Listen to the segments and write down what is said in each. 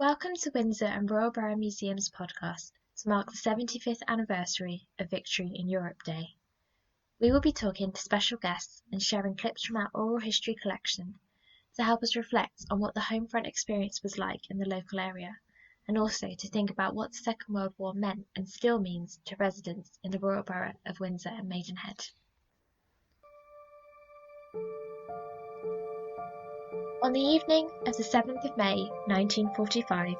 Welcome to Windsor and Royal Borough Museum's podcast to mark the 75th anniversary of Victory in Europe Day. We will be talking to special guests and sharing clips from our oral history collection to help us reflect on what the Homefront experience was like in the local area, and also to think about what the Second World War meant and still means to residents in the Royal Borough of Windsor and Maidenhead. On the evening of the 7th of May 1945,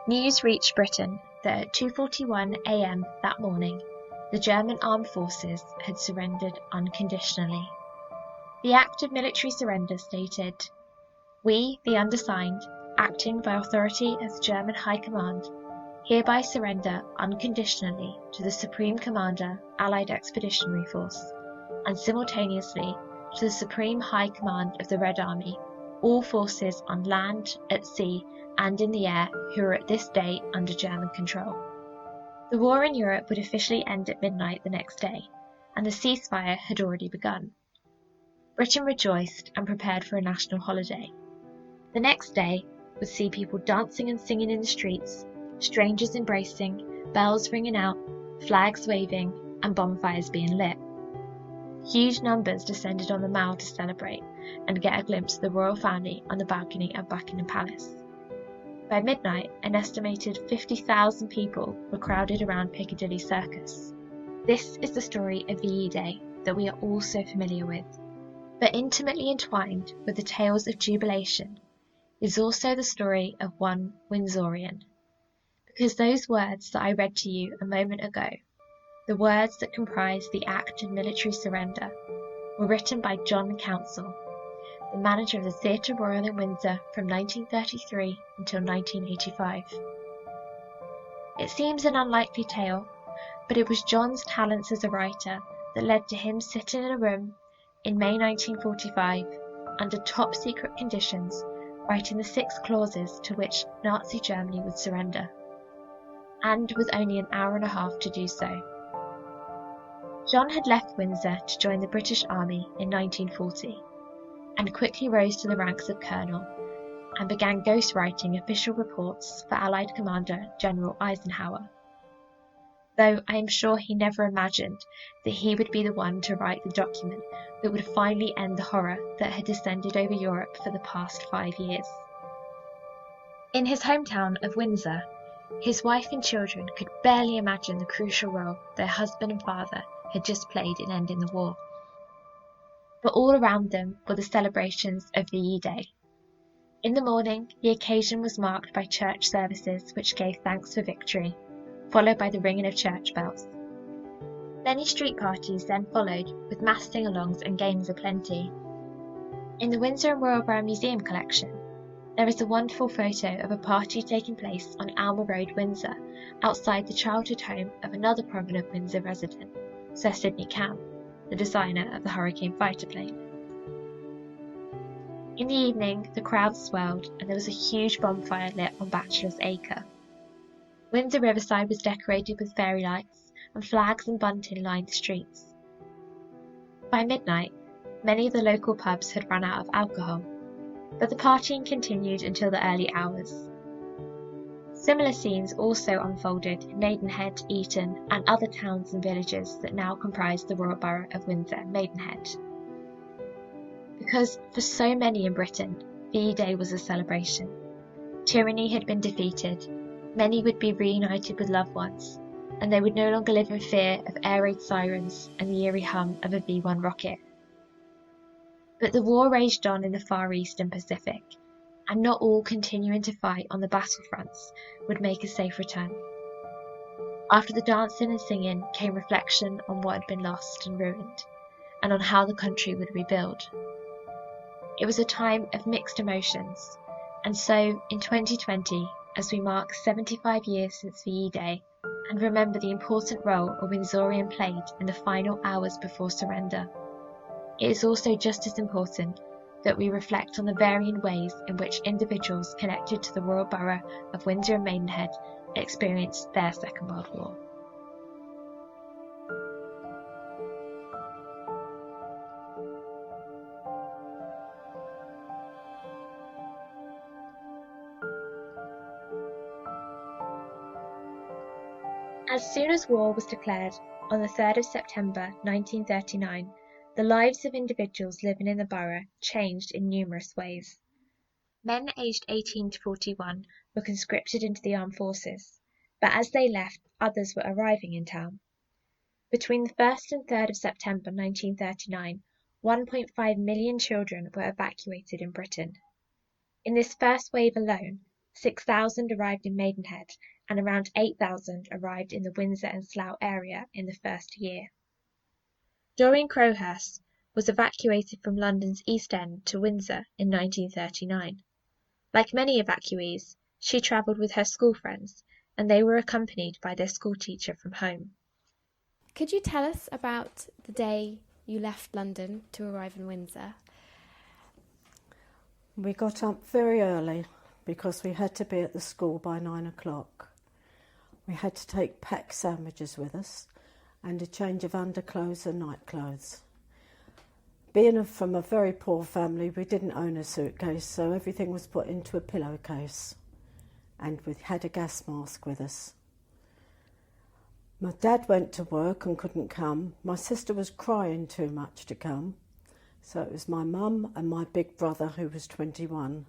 news reached Britain that at 2:41 a.m. that morning, the German armed forces had surrendered unconditionally. The act of military surrender stated, "We, the undersigned, acting by authority of the German High Command, hereby surrender unconditionally to the Supreme Commander, Allied Expeditionary Force, and simultaneously to the Supreme High Command of the Red Army, all forces on land, at sea, and in the air who are at this day under German control." The war in Europe would officially end at midnight the next day, and the ceasefire had already begun. Britain rejoiced and prepared for a national holiday. The next day would see people dancing and singing in the streets, strangers embracing, bells ringing out, flags waving, and bonfires being lit. Huge numbers descended on the Mall to celebrate and get a glimpse of the royal family on the balcony of Buckingham Palace. By midnight, an estimated 50,000 people were crowded around Piccadilly Circus. This is the story of VE Day that we are all so familiar with, but intimately entwined with the tales of jubilation is also the story of one Windsorian. Because those words that I read to you a moment ago, the words that comprise the act of military surrender, were written by John Council, the manager of the Theatre Royal in Windsor from 1933 until 1985. It seems an unlikely tale, but it was John's talents as a writer that led to him sitting in a room in May 1945 under top secret conditions, writing the 6 clauses to which Nazi Germany would surrender, and with only an hour and a half to do so. John had left Windsor to join the British Army in 1940 and quickly rose to the ranks of colonel and began ghostwriting official reports for Allied Commander General Eisenhower, though I am sure he never imagined that he would be the one to write the document that would finally end the horror that had descended over Europe for the past 5 years. In his hometown of Windsor, his wife and children could barely imagine the crucial role their husband and father had just played in ending the war. But all around them were the celebrations of VE Day. In the morning, the occasion was marked by church services which gave thanks for victory, followed by the ringing of church bells. Many street parties then followed, with mass sing-alongs and games aplenty. In the Windsor and Royal Borough Museum collection, there is a wonderful photo of a party taking place on Alma Road, Windsor, outside the childhood home of another prominent Windsor resident, Sir Sidney Cam, the designer of the Hurricane fighter plane. In the evening, the crowd swelled and there was a huge bonfire lit on Bachelor's Acre. Windsor Riverside was decorated with fairy lights, and flags and bunting lined the streets. By midnight, many of the local pubs had run out of alcohol, but the partying continued until the early hours. Similar scenes also unfolded in Maidenhead, Eton, and other towns and villages that now comprise the Royal Borough of Windsor and Maidenhead. Because for so many in Britain, VE Day was a celebration. Tyranny had been defeated, many would be reunited with loved ones, and they would no longer live in fear of air raid sirens and the eerie hum of a V-1 rocket. But the war raged on in the Far East and Pacific, and not all continuing to fight on the battlefronts would make a safe return. After the dancing and singing came reflection on what had been lost and ruined, and on how the country would rebuild. It was a time of mixed emotions, and so in 2020, as we mark 75 years since VE Day, and remember the important role a Windsorian played in the final hours before surrender, it is also just as important that we reflect on the varying ways in which individuals connected to the Royal Borough of Windsor and Maidenhead experienced their Second World War. As soon as war was declared on the 3rd of September 1939, the lives of individuals living in the borough changed in numerous ways. Men aged 18 to 41 were conscripted into the armed forces, but as they left, others were arriving in town. Between the 1st and 3rd of September 1939, 1.5 million children were evacuated in Britain. In this first wave alone, 6,000 arrived in Maidenhead and around 8,000 arrived in the Windsor and Slough area in the first year. Doreen Crowhurst was evacuated from London's East End to Windsor in 1939. Like many evacuees, she travelled with her school friends, and they were accompanied by their schoolteacher from home. Could you tell us about the day you left London to arrive in Windsor? We got up very early because we had to be at the school by 9 o'clock. We had to take packed sandwiches with us and a change of underclothes and nightclothes. Being from a very poor family, we didn't own a suitcase, so everything was put into a pillowcase, and we had a gas mask with us. My dad went to work and couldn't come. My sister was crying too much to come, so it was my mum and my big brother, who was 21.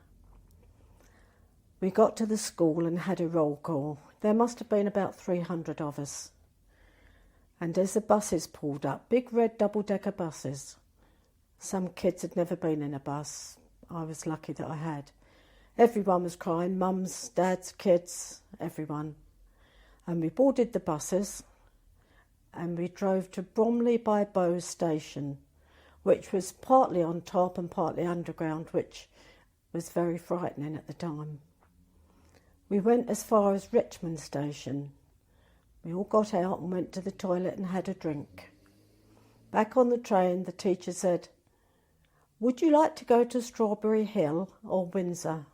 We got to the school and had a roll call. There must have been about 300 of us. And as the buses pulled up, big red double-decker buses, some kids had never been in a bus. I was lucky that I had. Everyone was crying, mums, dads, kids, everyone. And we boarded the buses and we drove to Bromley by Bow station, which was partly on top and partly underground, which was very frightening at the time. We went as far as Richmond station. We all got out and went to the toilet and had a drink. Back on the train, the teacher said, "Would you like to go to Strawberry Hill or Windsor?"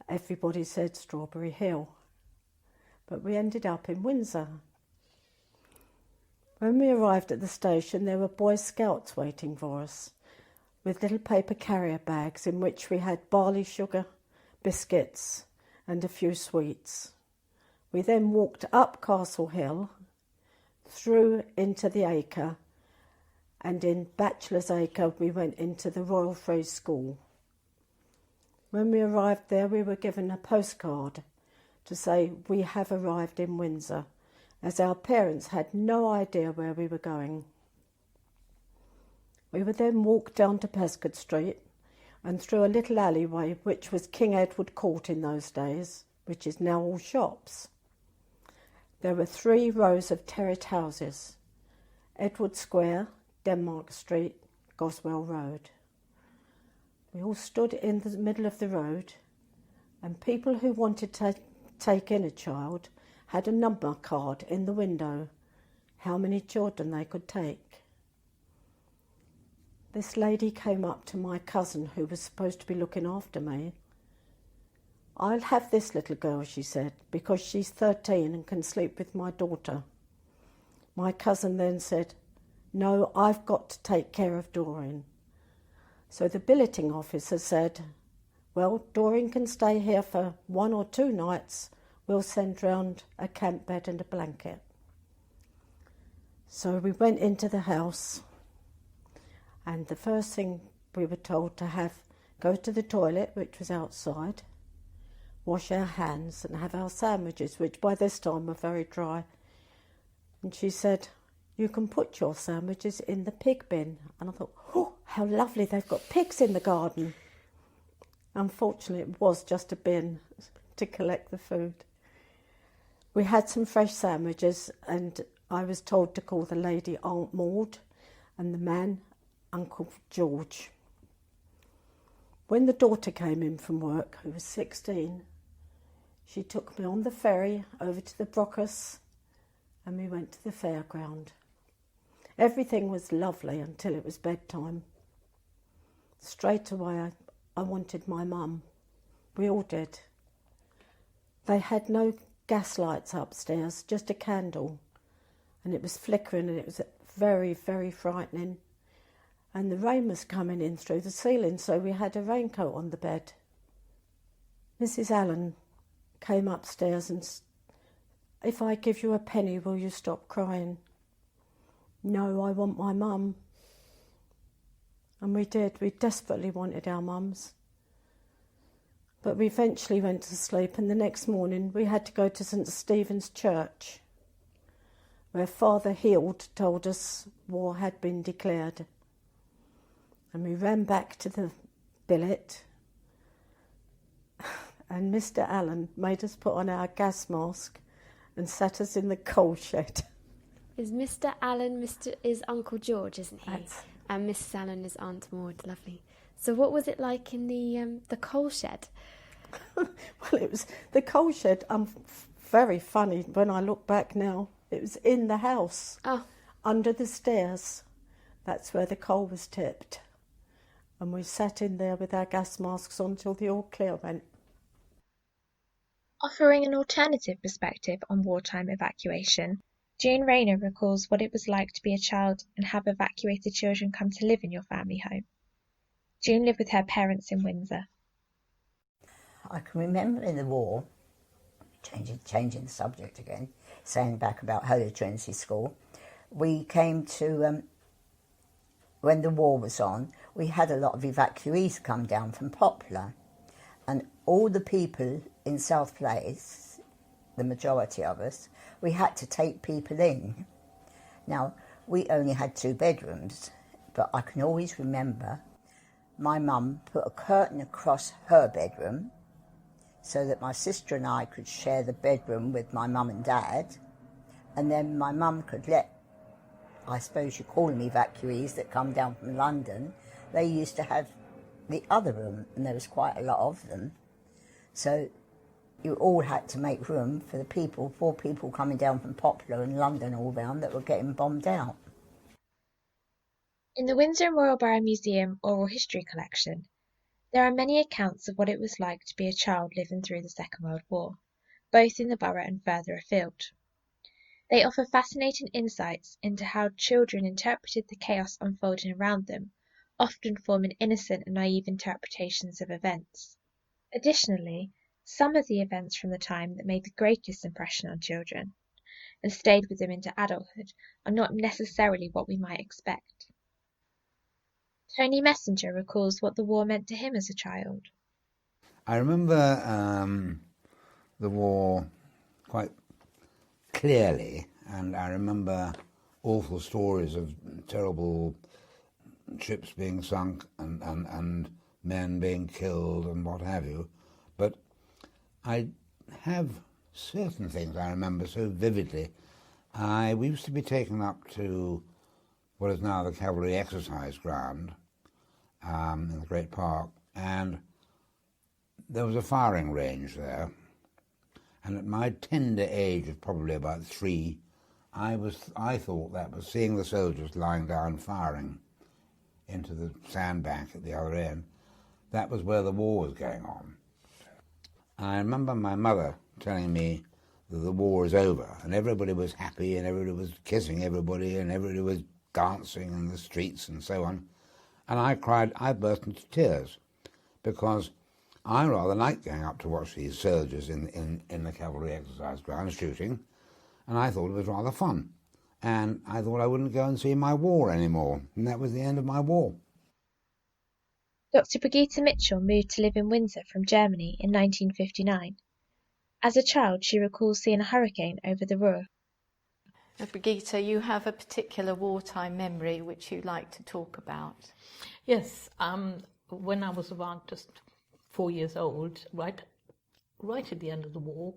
Everybody said Strawberry Hill, but we ended up in Windsor. When we arrived at the station, there were Boy Scouts waiting for us, with little paper carrier bags in which we had barley sugar, biscuits and a few sweets. We then walked up Castle Hill, through into the Acre, and in Bachelor's Acre we went into the Royal Free School. When we arrived there, we were given a postcard to say we have arrived in Windsor, as our parents had no idea where we were going. We would then walk down to Pescott Street and through a little alleyway which was King Edward Court in those days, which is now all shops. There were 3 rows of terraced houses: Edward Square, Denmark Street, Goswell Road. We all stood in the middle of the road, and people who wanted to take in a child had a number card in the window, how many children they could take. This lady came up to my cousin, who was supposed to be looking after me. "I'll have this little girl," she said, "because she's 13 and can sleep with my daughter." My cousin then said, "No, I've got to take care of Doreen." So the billeting officer said, "Well, Doreen can stay here for 1 or 2 nights. We'll send round a camp bed and a blanket." So we went into the house, and the first thing we were told to have, go to the toilet, which was outside, wash our hands and have our sandwiches, which by this time were very dry. And she said, "You can put your sandwiches in the pig bin." And I thought, "Oh, how lovely, they've got pigs in the garden." Unfortunately, it was just a bin to collect the food. We had some fresh sandwiches, and I was told to call the lady Aunt Maud and the man Uncle George. When the daughter came in from work, who was 16, she took me on the ferry over to the Brocas, and we went to the fairground. Everything was lovely until it was bedtime. Straight away I wanted my mum. We all did. They had no gas lights upstairs, just a candle, and it was flickering and it was very, very frightening. And the rain was coming in through the ceiling, so we had a raincoat on the bed. Mrs. Allen came upstairs and if I give you a penny, will you stop crying? No, I want my mum. And we did. We desperately wanted our mums. But we eventually went to sleep, and the next morning we had to go to St Stephen's Church, where Father Heald told us war had been declared. And we ran back to the billet, and Mr Allen made us put on our gas mask and sat us in the coal shed. Is Mr Allen is Uncle George, isn't he? That's... And Mrs Allen is Aunt Maud. Lovely. So what was it like in the coal shed? Well, it was the coal shed. Very funny when I look back now. It was in the house, under the stairs. That's where the coal was tipped. And we sat in there with our gas masks on till the all clear went. Offering an alternative perspective on wartime evacuation, June Rayner recalls what it was like to be a child and have evacuated children come to live in your family home. June lived with her parents in Windsor. I can remember in the war, changing the subject again, saying back about Holy Trinity School, we came to, when the war was on, we had a lot of evacuees come down from Poplar, and all the people in South Place, the majority of us, we had to take people in. Now, we only had 2 bedrooms, but I can always remember my mum put a curtain across her bedroom so that my sister and I could share the bedroom with my mum and dad, and then my mum could let, I suppose you call them evacuees that come down from London, they used to have the other room, and there was quite a lot of them. So you all had to make room for the people, 4 people coming down from Poplar and London all round that were getting bombed out. In the Windsor Royal Borough Museum Oral History Collection, there are many accounts of what it was like to be a child living through the Second World War, both in the borough and further afield. They offer fascinating insights into how children interpreted the chaos unfolding around them, often forming innocent and naive interpretations of events. Additionally, some of the events from the time that made the greatest impression on children and stayed with them into adulthood are not necessarily what we might expect. Tony Messenger recalls what the war meant to him as a child. I remember the war quite clearly, and I remember awful stories of terrible ships being sunk and men being killed and what have you. But I have certain things I remember so vividly. We used to be taken up to what is now the Cavalry Exercise Ground in the Great Park, and there was a firing range there. And at my tender age of probably about 3, I thought that was seeing the soldiers lying down firing into the sandbank at the other end. That was where the war was going on. I remember my mother telling me that the war was over, and everybody was happy, and everybody was kissing everybody, and everybody was dancing in the streets and so on. And I cried, I burst into tears, because I rather liked going up to watch these soldiers in the cavalry exercise ground shooting, and I thought it was rather fun. And I thought I wouldn't go and see my war anymore, and that was the end of my war. Dr. Brigitte Mitchell moved to live in Windsor from Germany in 1959. As a child, she recalls seeing a hurricane over the Ruhr. Now, Brigitte, you have a particular wartime memory which you'd like to talk about. Yes, when I was around just 4 years old, right at the end of the war,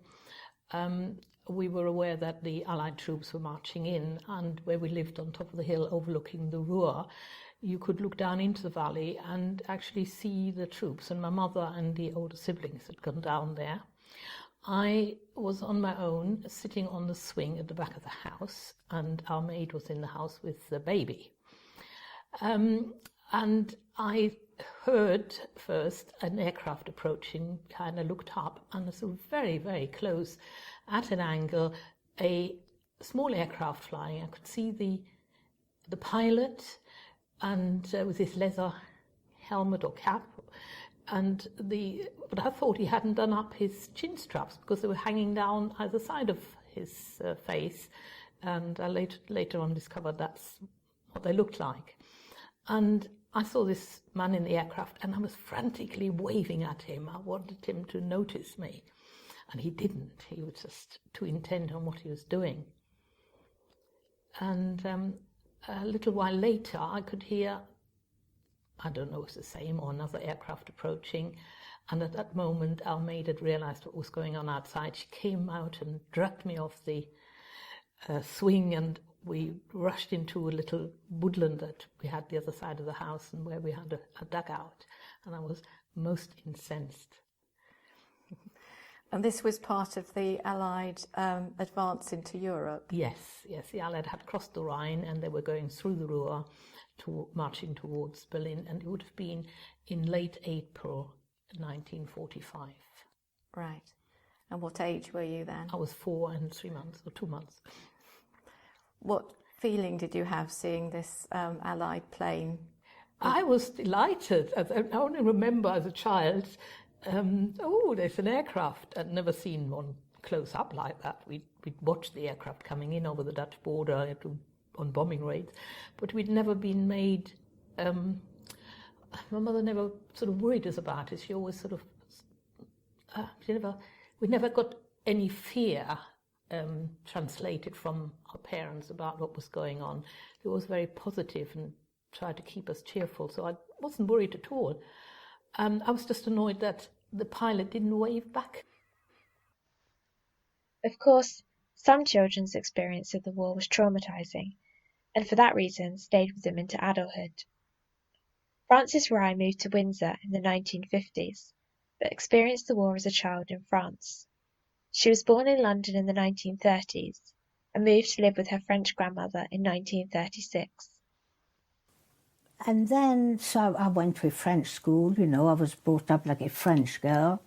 we were aware that the Allied troops were marching in, and where we lived on top of the hill overlooking the Ruhr, you could look down into the valley and actually see the troops, and my mother and the older siblings had gone down there. I was on my own, sitting on the swing at the back of the house, and our maid was in the house with the baby. And I heard first an aircraft approaching, kind of looked up, and so very, very close, at an angle, a small aircraft flying. I could see the pilot, and with his leather helmet or cap, but I thought he hadn't done up his chin straps because they were hanging down either side of his face, and I later on discovered that's what they looked like. And I saw this man in the aircraft, and I was frantically waving at him. I wanted him to notice me, and he didn't. He was just too intent on what he was doing. And a little while later, I could hear, I don't know if it's the same or another aircraft approaching, and at that moment our maid had realised what was going on outside. She came out and dragged me off the swing, and we rushed into a little woodland that we had the other side of the house, and where we had a dugout, and I was most incensed. And this was part of the Allied advance into Europe? Yes, the Allied had crossed the Rhine, and they were going through the Ruhr, marching towards Berlin, and it would have been in late April 1945. Right. And what age were you then? I was 4 and 3 months, or 2 months. What feeling did you have seeing this Allied plane? I was delighted. I only remember as a child, there's an aircraft. I'd never seen one close up like that. We'd watched the aircraft coming in over the Dutch border on bombing raids, but we'd never been made. My mother never sort of worried us about it. She always sort of. We never got any fear translated from our parents about what was going on. It was very positive and tried to keep us cheerful, so I wasn't worried at all. I was just annoyed that the pilot didn't wave back. Of course, some children's experience of the war was traumatising, and for that reason stayed with them into adulthood. Frances Rye moved to Windsor in the 1950s, but experienced the war as a child in France. She was born in London in the 1930s and moved to live with her French grandmother in 1936. And then, so I went to a French school, I was brought up like a French girl.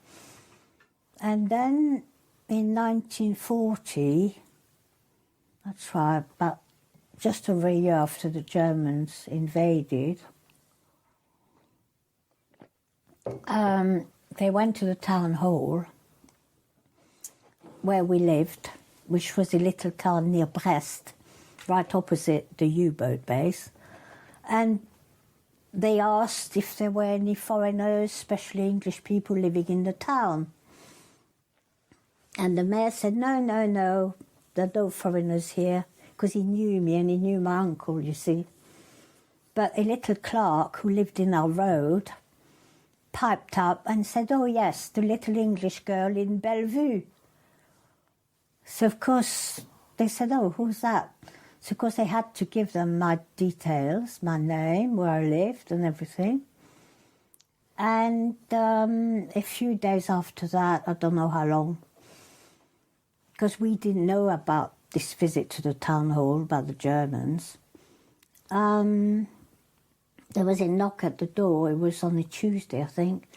And then in 1940, that's right, but just over a year after the Germans invaded, they went to the town hall where we lived, which was a little town near Brest, right opposite the U-boat base. And they asked if there were any foreigners, especially English people, living in the town. And the mayor said, no, there are no foreigners here, because he knew me and he knew my uncle, you see. But a little clerk who lived in our road piped up and said, oh yes, the little English girl in Bellevue. So of course they said, oh, who's that? So of course they had to give them my details, my name, where I lived and everything. And a few days after that, I don't know how long, because we didn't know about this visit to the town hall by the Germans, there was a knock at the door. It was on a Tuesday, I think.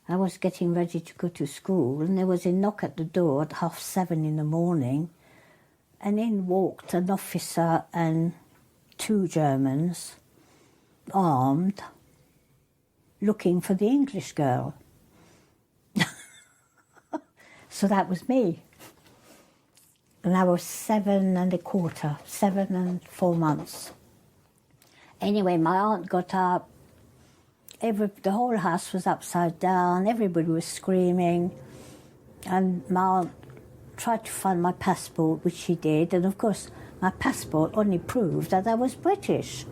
I was getting ready to go to school, and there was a knock at the door at 7:30 in the morning, and in walked an officer and 2 Germans, armed, looking for the English girl. So that was me. And I was 7 and 4 months. Anyway, my aunt got up. The whole house was upside down. Everybody was screaming. And my aunt tried to find my passport, which she did. And of course, my passport only proved that I was British.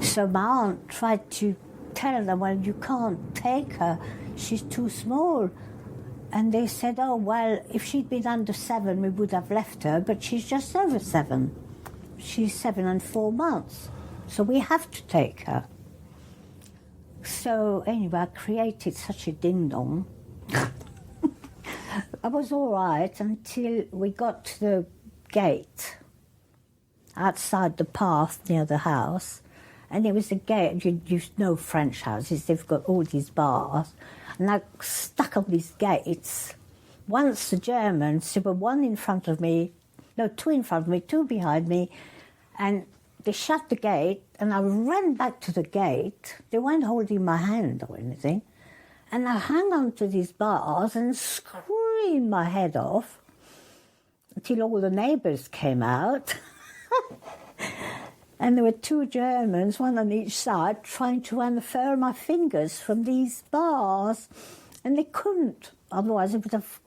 So my aunt tried to tell them, well, you can't take her. She's too small. And they said, oh, well, if she'd been under 7, we would have left her. But she's just over 7. She's 7 and 4 months. So we have to take her. So anyway, I created such a ding-dong. I was all right until we got to the gate outside the path near the house. And it was a gate, you know French houses, they've got all these bars. And I stuck on these gates. Once the Germans, there were 2 in front of me, 2 behind me, and they shut the gate, and I ran back to the gate. They weren't holding my hand or anything. And I hung on to these bars and screamed my head off. until all the neighbours came out. And there were 2 Germans, one on each side, trying to unfurl my fingers from these bars. And they couldn't, otherwise it would have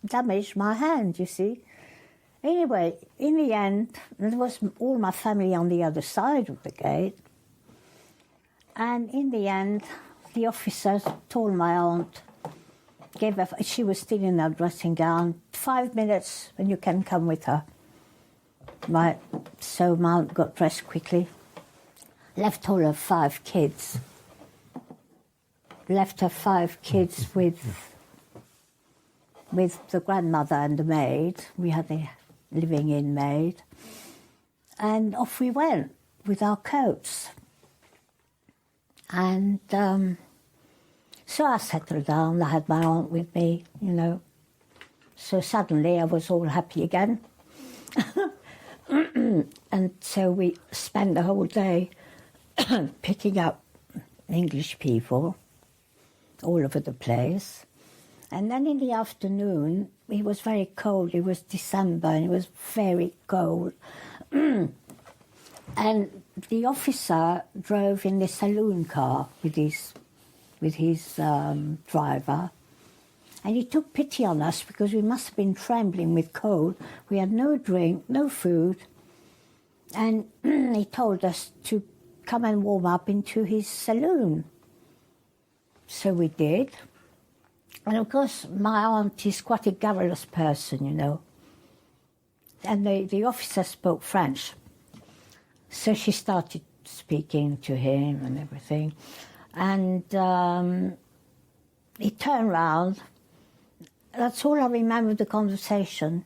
damaged my hand, you see. Anyway, in the end, there was all my family on the other side of the gate. And in the end, the officer told my aunt, she was still in her dressing gown, 5 minutes and you can come with her. Right, so my aunt got dressed quickly, left all her 5 kids. Left her 5 kids with the grandmother and the maid. We had a living-in maid. And off we went with our coats. And so I settled down. I had my aunt with me, you know. So suddenly I was all happy again. And so we spent the whole day picking up English people all over the place. And then in the afternoon, it was very cold. It was December and it was very cold. And the officer drove in the saloon car with his driver. And he took pity on us because we must have been trembling with cold. We had no drink, no food. And he told us to come and warm up into his saloon. So we did. And of course, my aunt is quite a garrulous person, you know. And the officer spoke French. So she started speaking to him and everything. And he turned round. That's all I remember of the conversation.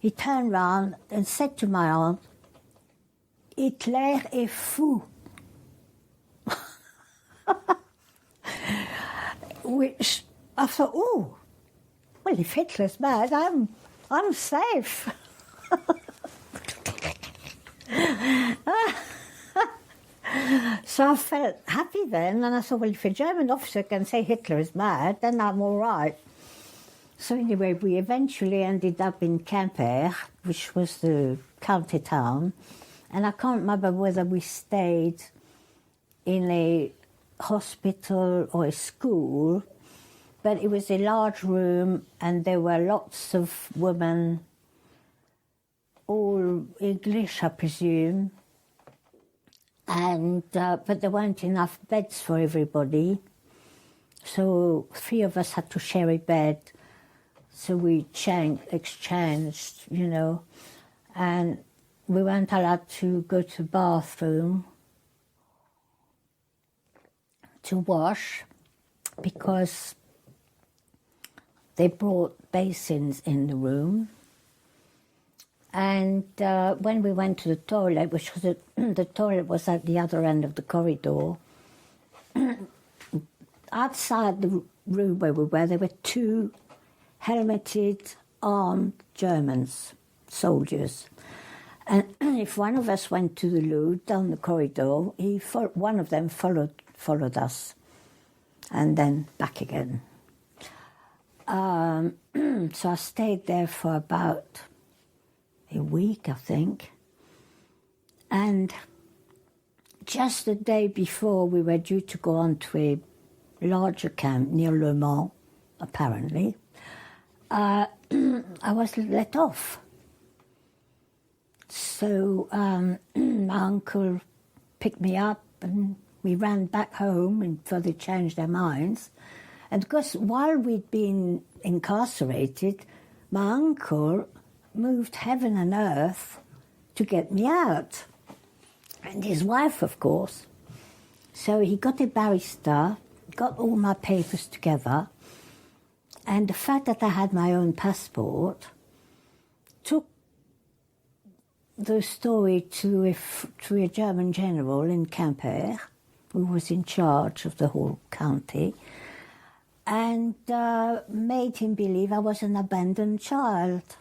He turned round and said to my aunt, "Hitler est fou." Which I thought, oh, well, if Hitler's mad, I'm safe. So I felt happy then, and I thought, well, if a German officer can say Hitler is mad, then I'm all right. So anyway, we eventually ended up in Quimper, which was the county town, and I can't remember whether we stayed in a hospital or a school, but it was a large room and there were lots of women, all English, I presume, and but there weren't enough beds for everybody, so 3 of us had to share a bed. So we exchanged, you know, and we weren't allowed to go to the bathroom to wash because they brought basins in the room. And when we went to the toilet, which was the toilet was at the other end of the corridor, outside the room where we were, there were 2 helmeted, armed Germans, soldiers. And if one of us went to the loo down the corridor, one of them followed us, and then back again. So I stayed there for about a week, I think. And just the day before we were due to go on to a larger camp near Le Mans, apparently, I was let off. So my uncle picked me up and we ran back home until they changed their minds. And of course, while we'd been incarcerated, my uncle moved heaven and earth to get me out. And his wife, of course. So he got a barrister, got all my papers together, and the fact that I had my own passport took the story to a German general in Quimper, who was in charge of the whole county, and made him believe I was an abandoned child.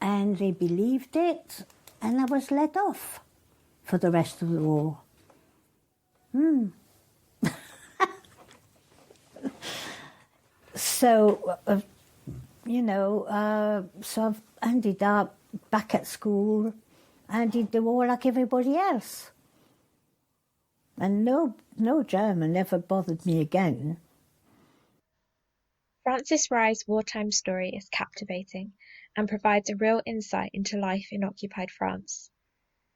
And they believed it, and I was let off for the rest of the war. So So I've ended up back at school and did the war like everybody else. And no German ever bothered me again. Frances Rye's wartime story is captivating and provides a real insight into life in occupied France.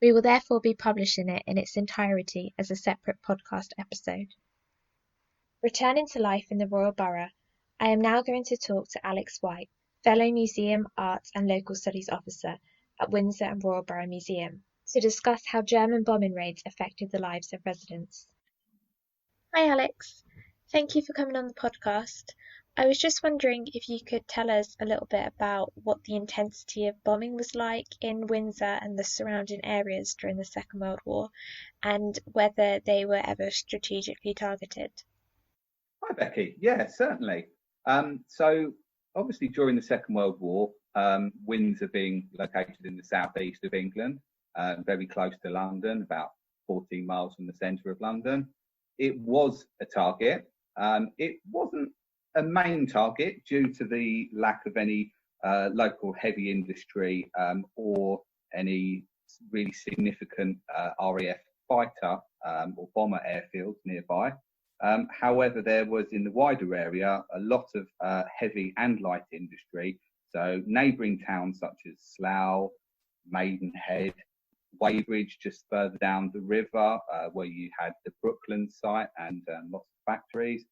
We will therefore be publishing it in its entirety as a separate podcast episode. Returning to life in the Royal Borough, I am now going to talk to Alex White, Fellow Museum, Arts and Local Studies Officer at Windsor and Royal Borough Museum, to discuss how German bombing raids affected the lives of residents. Hi Alex, thank you for coming on the podcast. I was just wondering if you could tell us a little bit about what the intensity of bombing was like in Windsor and the surrounding areas during the Second World War, and whether they were ever strategically targeted. Hi, Becky. Yeah, certainly. So, obviously, during the Second World War, Windsor being located in the southeast of England, very close to London, about 14 miles from the centre of London, it was a target. It wasn't a main target due to the lack of any local heavy industry or any really significant RAF fighter or bomber airfields nearby. However, there was in the wider area a lot of heavy and light industry. So neighbouring towns such as Slough, Maidenhead, Weybridge just further down the river, where you had the Brooklands site and lots of factories.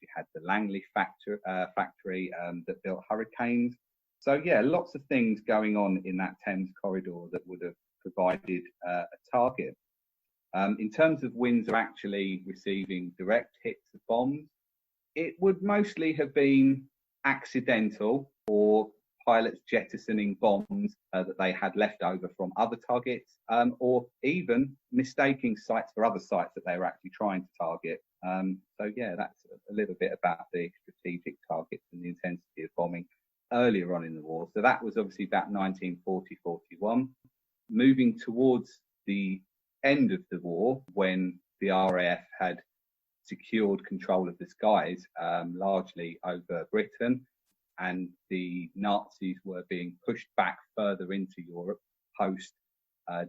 You had the Langley factory that built hurricanes. So yeah, lots of things going on in that Thames corridor that would have provided a target. In terms of Windsor actually receiving direct hits of bombs, it would mostly have been accidental or pilots jettisoning bombs that they had left over from other targets, or even mistaking sites for other sites that they were actually trying to target. So yeah, that's a little bit about the strategic targets and the intensity of bombing earlier on in the war. So that was obviously about 1940-41. Moving towards the end of the war, when the RAF had secured control of the skies, largely over Britain, and the Nazis were being pushed back further into Europe post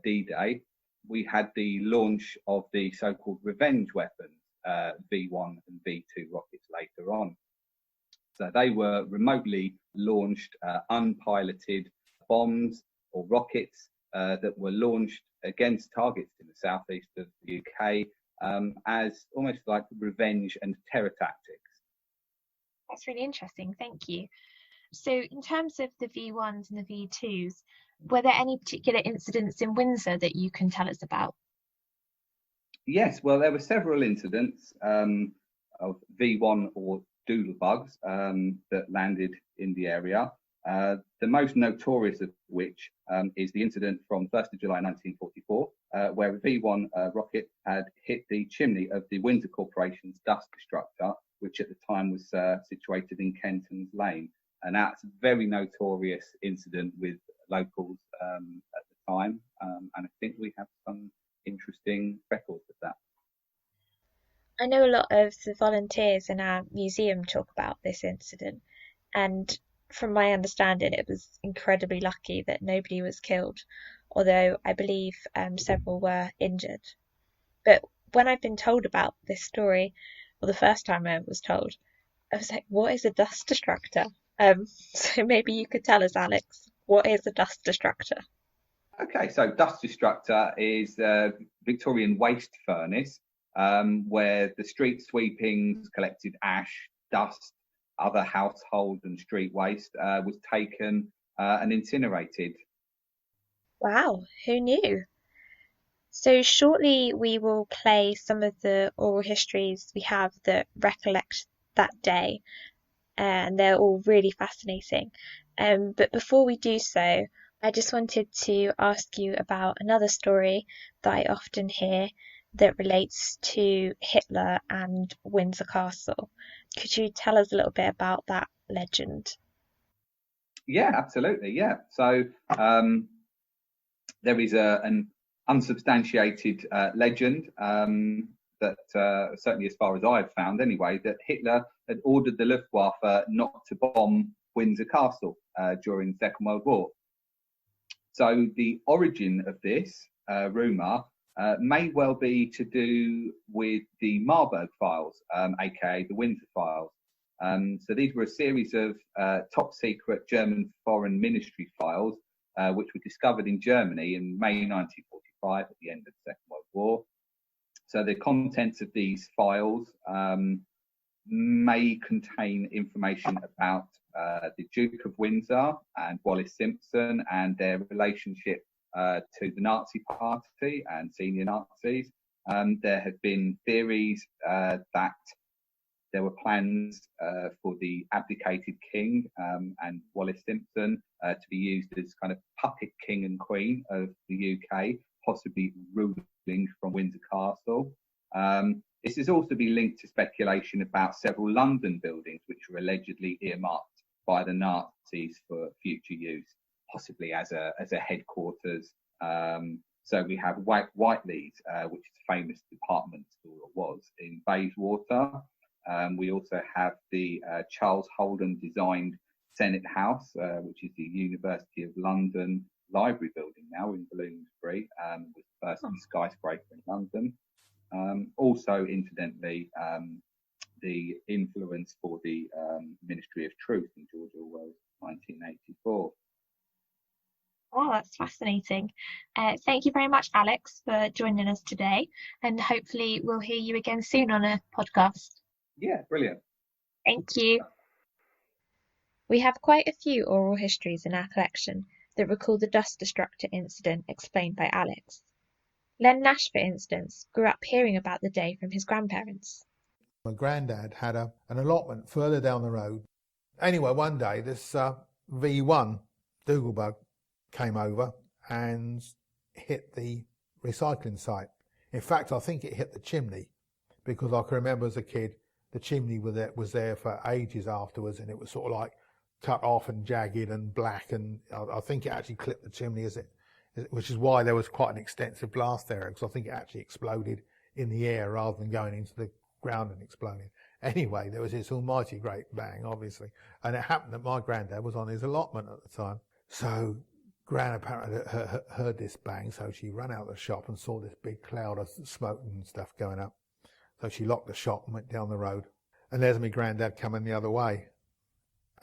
D-Day, we had the launch of the so-called revenge weapons, V1 and V2 rockets later on. So they were remotely launched, unpiloted bombs or rockets that were launched against targets in the southeast of the UK as almost like revenge and terror tactics. That's really interesting, thank you. So in terms of the V1s and the V2s, were there any particular incidents in Windsor that you can tell us about? Yes, well, there were several incidents of V1 or doodlebugs that landed in the area. The most notorious of which is the incident from 1st of July 1944, where a V1 rocket had hit the chimney of the Windsor Corporation's dust destructor, which at the time was situated in Kenton's Lane. And that's a very notorious incident with locals at the time. And I think we have some interesting records of that. I know a lot of the volunteers in our museum talk about this incident, and from my understanding, it was incredibly lucky that nobody was killed, although I believe several were injured. But when I've been told about this story, or the first time I was told, I was like, what is a dust destructor? So maybe you could tell us, Alex, what is a dust destructor? Okay, so dust destructor is a Victorian waste furnace where the street sweepings collected ash, dust, other household and street waste was taken and incinerated. Wow, who knew? So shortly we will play some of the oral histories we have that recollect that day, and they're all really fascinating. But before we do so, I just wanted to ask you about another story that I often hear that relates to Hitler and Windsor Castle. Could you tell us a little bit about that legend? Yeah, absolutely. Yeah. So there is an unsubstantiated legend that certainly as far as I've found anyway, that Hitler had ordered the Luftwaffe not to bomb Windsor Castle during the Second World War. So the origin of this rumour may well be to do with the Marburg files, aka the Windsor files. So these were a series of top secret German foreign ministry files which were discovered in Germany in May 1945 at the end of the Second World War. So the contents of these files may contain information about the Duke of Windsor and Wallis Simpson and their relationship to the Nazi Party and senior Nazis. There have been theories that there were plans for the abdicated king and Wallis Simpson to be used as kind of puppet king and queen of the UK, possibly ruling from Windsor Castle. This has also been linked to speculation about several London buildings which were allegedly earmarked by the Nazis for future use, possibly as a headquarters. So we have Whiteley's, which is a famous department store, or was, in Bayswater. We also have the Charles Holden designed Senate House, which is the University of London Library building now in Bloomsbury, with the first skyscraper in London. Also, incidentally, the influence for the Ministry of Truth in George Orwell's 1984. Oh, that's fascinating. Thank you very much, Alex, for joining us today, and hopefully we'll hear you again soon on a podcast. Yeah, brilliant. Thank you. We have quite a few oral histories in our collection that recall the dust destructor incident explained by Alex. Len Nash, for instance, grew up hearing about the day from his grandparents. My granddad had an allotment further down the road. Anyway, one day this V1 Dougalbug came over and hit the recycling site. In fact, I think it hit the chimney, because I can remember as a kid the chimney was there for ages afterwards, and it was sort of like cut off and jagged and black, and I think it actually clipped the chimney which is why there was quite an extensive blast there, because I think it actually exploded in the air rather than going into the ground and exploding. Anyway, there was this almighty great bang, obviously, and it happened that my granddad was on his allotment at the time. So Gran apparently heard this bang, so she ran out of the shop and saw this big cloud of smoke and stuff going up. So she locked the shop and went down the road, and there's my granddad coming the other way.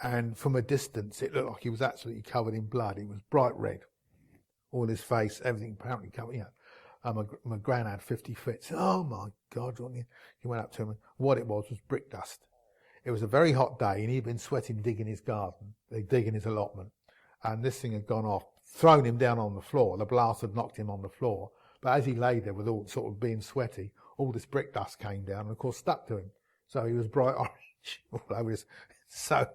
And from a distance, it looked like he was absolutely covered in blood. He was bright red. All his face, everything apparently covered, my gran had 50 fits. Oh my God, he went up to him, and what it was brick dust. It was a very hot day, and he'd been sweating digging his garden, digging his allotment, and this thing had gone off, thrown him down on the floor. The blast had knocked him on the floor, but as he lay there with all sort of being sweaty, all this brick dust came down and of course stuck to him. So he was bright orange all over his, so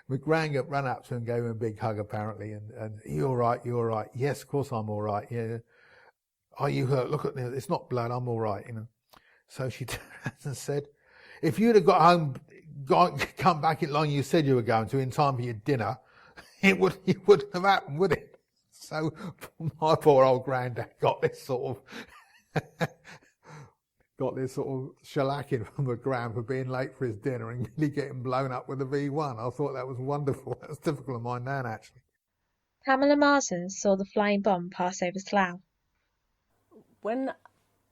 my gran ran up to him and gave him a big hug apparently, and you all right, you all right? Yes, of course I'm all right, yeah. Are you hurt? Look at me, it's not blood, I'm all right, So she turned and said, if you'd have got home, come back in line you said you were going to in time for your dinner, it wouldn't have happened, would it? So my poor old granddad got this sort of shellacking from a gran for being late for his dinner and nearly getting blown up with a V1. I thought that was wonderful. That was typical of my nan, actually. Pamela Marsden saw the flying bomb pass over Slough. When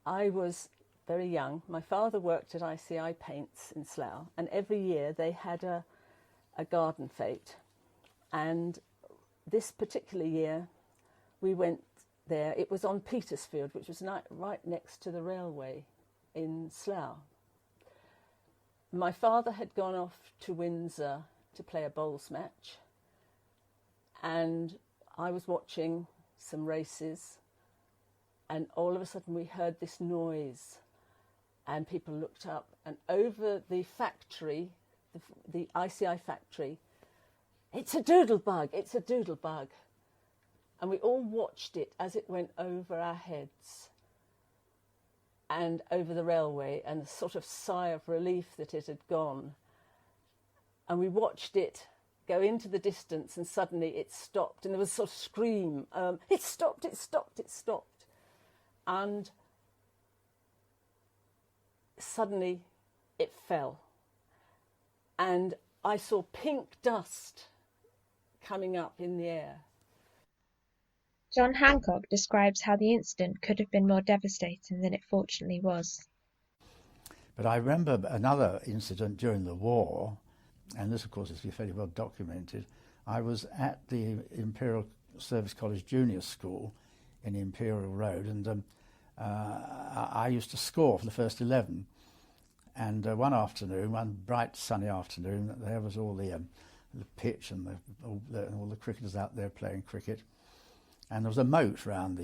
I was very young, my father worked at ICI Paints in Slough, and every year they had a garden fete. And this particular year, we went there. It was on Petersfield, which was right next to the railway in Slough. My father had gone off to Windsor to play a bowls match, and I was watching some races, and all of a sudden we heard this noise, and people looked up, and over the factory, the ICI factory, it's a doodlebug, it's a doodlebug. And we all watched it as it went over our heads and over the railway, and a sort of sigh of relief that it had gone. And we watched it go into the distance, and suddenly it stopped, and there was a sort of scream, it stopped, it stopped, it stopped. And suddenly it fell. And I saw pink dust coming up in the air. John Hancock describes how the incident could have been more devastating than it fortunately was. But I remember another incident during the war, and this of course is fairly well documented. I was at the Imperial Service College Junior School in Imperial Road, and I used to score for the first 11. And one afternoon, one bright sunny afternoon, there was all the pitch and all the cricketers out there playing cricket. And there was a moat around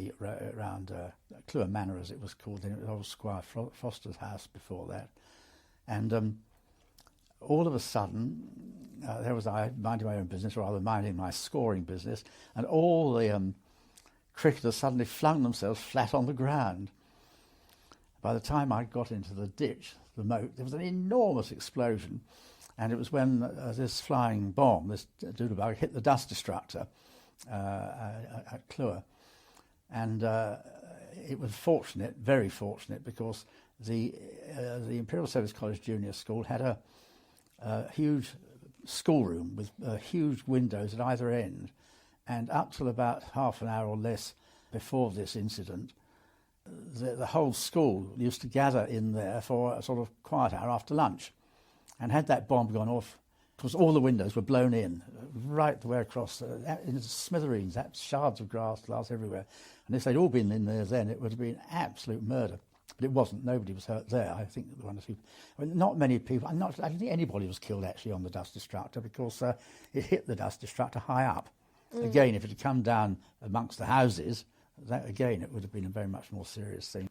Clewer Manor, as it was called. It was old Squire Foster's house before that. And all of a sudden, there was I minding my own business, or rather minding my scoring business, and all the cricketers suddenly flung themselves flat on the ground. By the time I got into the ditch, the moat, there was an enormous explosion, and it was when this flying bomb, this doodlebug, hit the dust destructor at Clewer, and it was fortunate, very fortunate, because the Imperial Service College Junior School had a huge schoolroom with huge windows at either end, and up till about half an hour or less before this incident, the whole school used to gather in there for a sort of quiet hour after lunch. And had that bomb gone off, because all the windows were blown in, right the way across, in smithereens, shards of glass everywhere. And if they'd all been in there then, it would have been absolute murder. But it wasn't. Nobody was hurt there. I think not many people. I don't think anybody was killed actually on the dust destructor, because it hit the dust destructor high up. Again, if it had come down amongst the houses, that again, it would have been a very much more serious thing.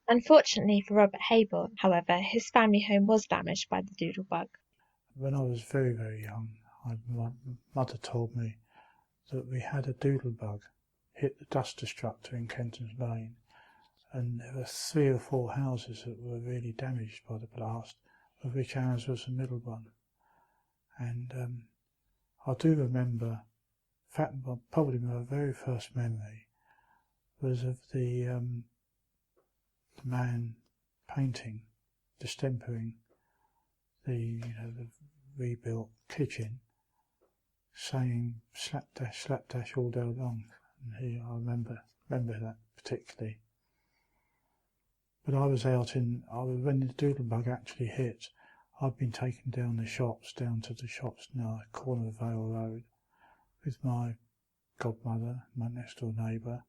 Unfortunately for Robert Haber, however, his family home was damaged by the doodlebug. When I was very, very young, my mother told me that we had a doodlebug hit the dust destructor in Kenton's Lane, and there were 3 or 4 houses that were really damaged by the blast, of which ours was the middle one. And I do remember, in fact, probably my very first memory was of the man painting, distempering the rebuilt kitchen, saying slapdash all day long. And I remember that particularly. But I was when the doodlebug actually hit, I'd been taken down to the shops now at the corner of Vale Road with my godmother, my next door neighbour.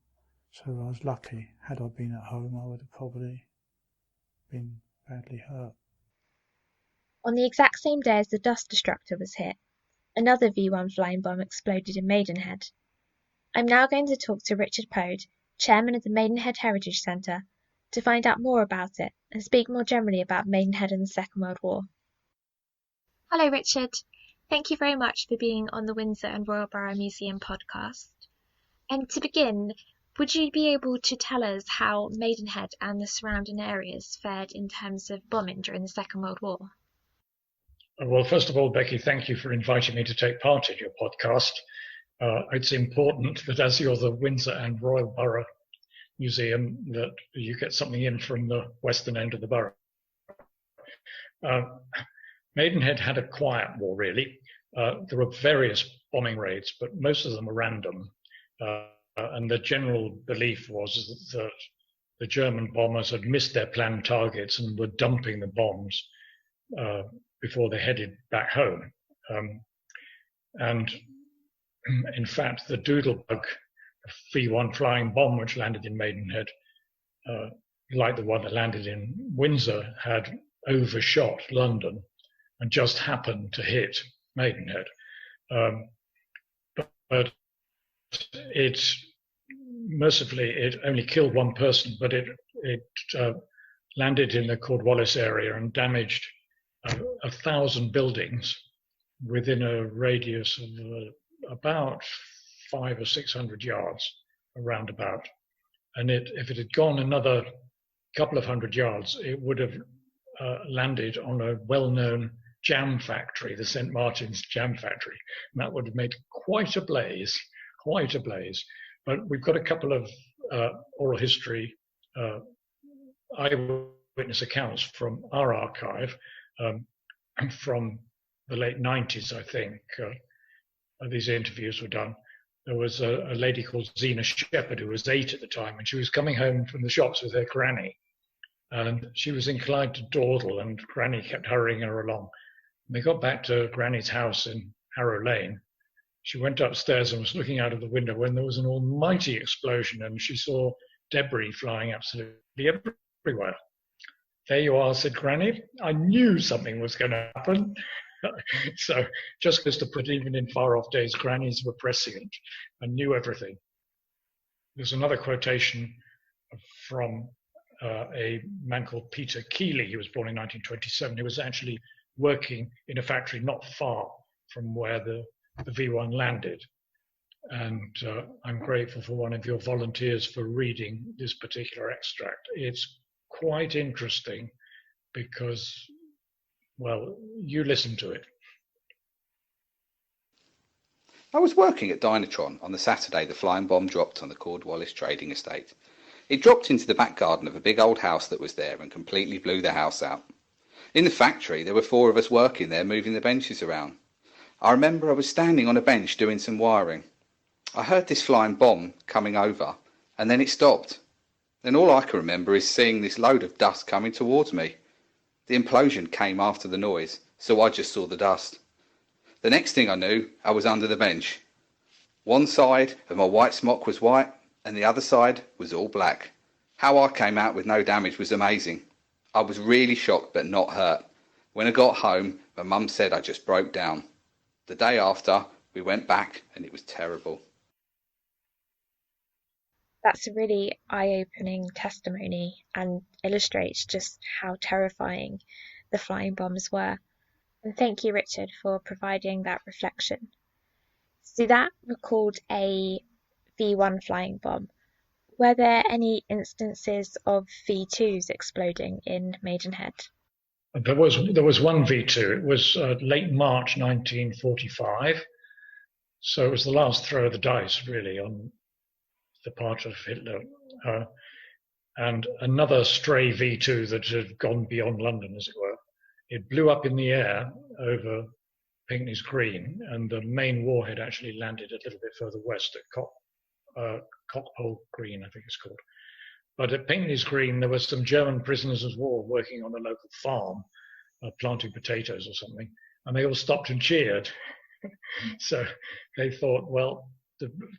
So I was lucky. Had I been at home, I would have probably been badly hurt. On the exact same day as the dust destructor was hit, another V1 flying bomb exploded in Maidenhead. I'm now going to talk to Richard Pode, chairman of the Maidenhead Heritage Centre, to find out more about it and speak more generally about Maidenhead and the Second World War. Hello Richard, thank you very much for being on the Windsor and Royal Borough Museum podcast. And to begin, would you be able to tell us how Maidenhead and the surrounding areas fared in terms of bombing during the Second World War? Well, first of all, Becky, thank you for inviting me to take part in your podcast. It's important that as you're the Windsor and Royal Borough Museum, that you get something in from the western end of the borough. Maidenhead had a quiet war, really. There were various bombing raids, but most of them were random. And the general belief was that the German bombers had missed their planned targets and were dumping the bombs before they headed back home. And in fact, the doodlebug V1 flying bomb, which landed in Maidenhead, like the one that landed in Windsor, had overshot London and just happened to hit Maidenhead. But mercifully, it only killed one person, but it landed in the Cornwallis area and damaged 1,000 buildings within a radius of about 500 or 600 yards, around about. And if it had gone another couple of hundred yards, it would have landed on a well-known jam factory, the St. Martin's Jam Factory. And that would have made quite a blaze. But we've got a couple of oral history eyewitness accounts from our archive from the late 90s, I think, these interviews were done. There was a lady called Zena Shepherd who was 8 at the time, and she was coming home from the shops with her granny. And she was inclined to dawdle, and Granny kept hurrying her along. When they got back to Granny's house in Harrow Lane, she went upstairs and was looking out of the window when there was an almighty explosion, and she saw debris flying absolutely everywhere. "There you are," said Granny. "I knew something was going to happen." So just because to put, even in far off days, grannies were prescient and knew everything. There's another quotation from a man called Peter Keeley. He was born in 1927. He was actually working in a factory not far from where the V1 landed. And I'm grateful for one of your volunteers for reading this particular extract. It's quite interesting because, well, you listen to it. I was working at Dynatron on the Saturday the flying bomb dropped on the Cornwallis trading estate. It dropped into the back garden of a big old house that was there and completely blew the house out. In the factory, there were 4 of us working there, moving the benches around. I remember I was standing on a bench doing some wiring. I heard this flying bomb coming over, and then it stopped. Then all I can remember is seeing this load of dust coming towards me. The implosion came after the noise, so I just saw the dust. The next thing I knew, I was under the bench. One side of my white smock was white, and the other side was all black. How I came out with no damage was amazing. I was really shocked but not hurt. When I got home, my mum said I just broke down. The day after, we went back and it was terrible. That's a really eye-opening testimony and illustrates just how terrifying the flying bombs were. And thank you, Richard, for providing that reflection. So that recalled a V1 flying bomb. Were there any instances of V2s exploding in Maidenhead? There was one V2. It was late March 1945. So it was the last throw of the dice, really, on the part of Hitler. And another stray V2 that had gone beyond London, as it were. It blew up in the air over Pinckney's Green, and the main warhead actually landed a little bit further west at Cockhole Green, I think it's called. But at Pinckney's Green, there were some German prisoners of war working on a local farm, planting potatoes or something, and they all stopped and cheered. So they thought, well,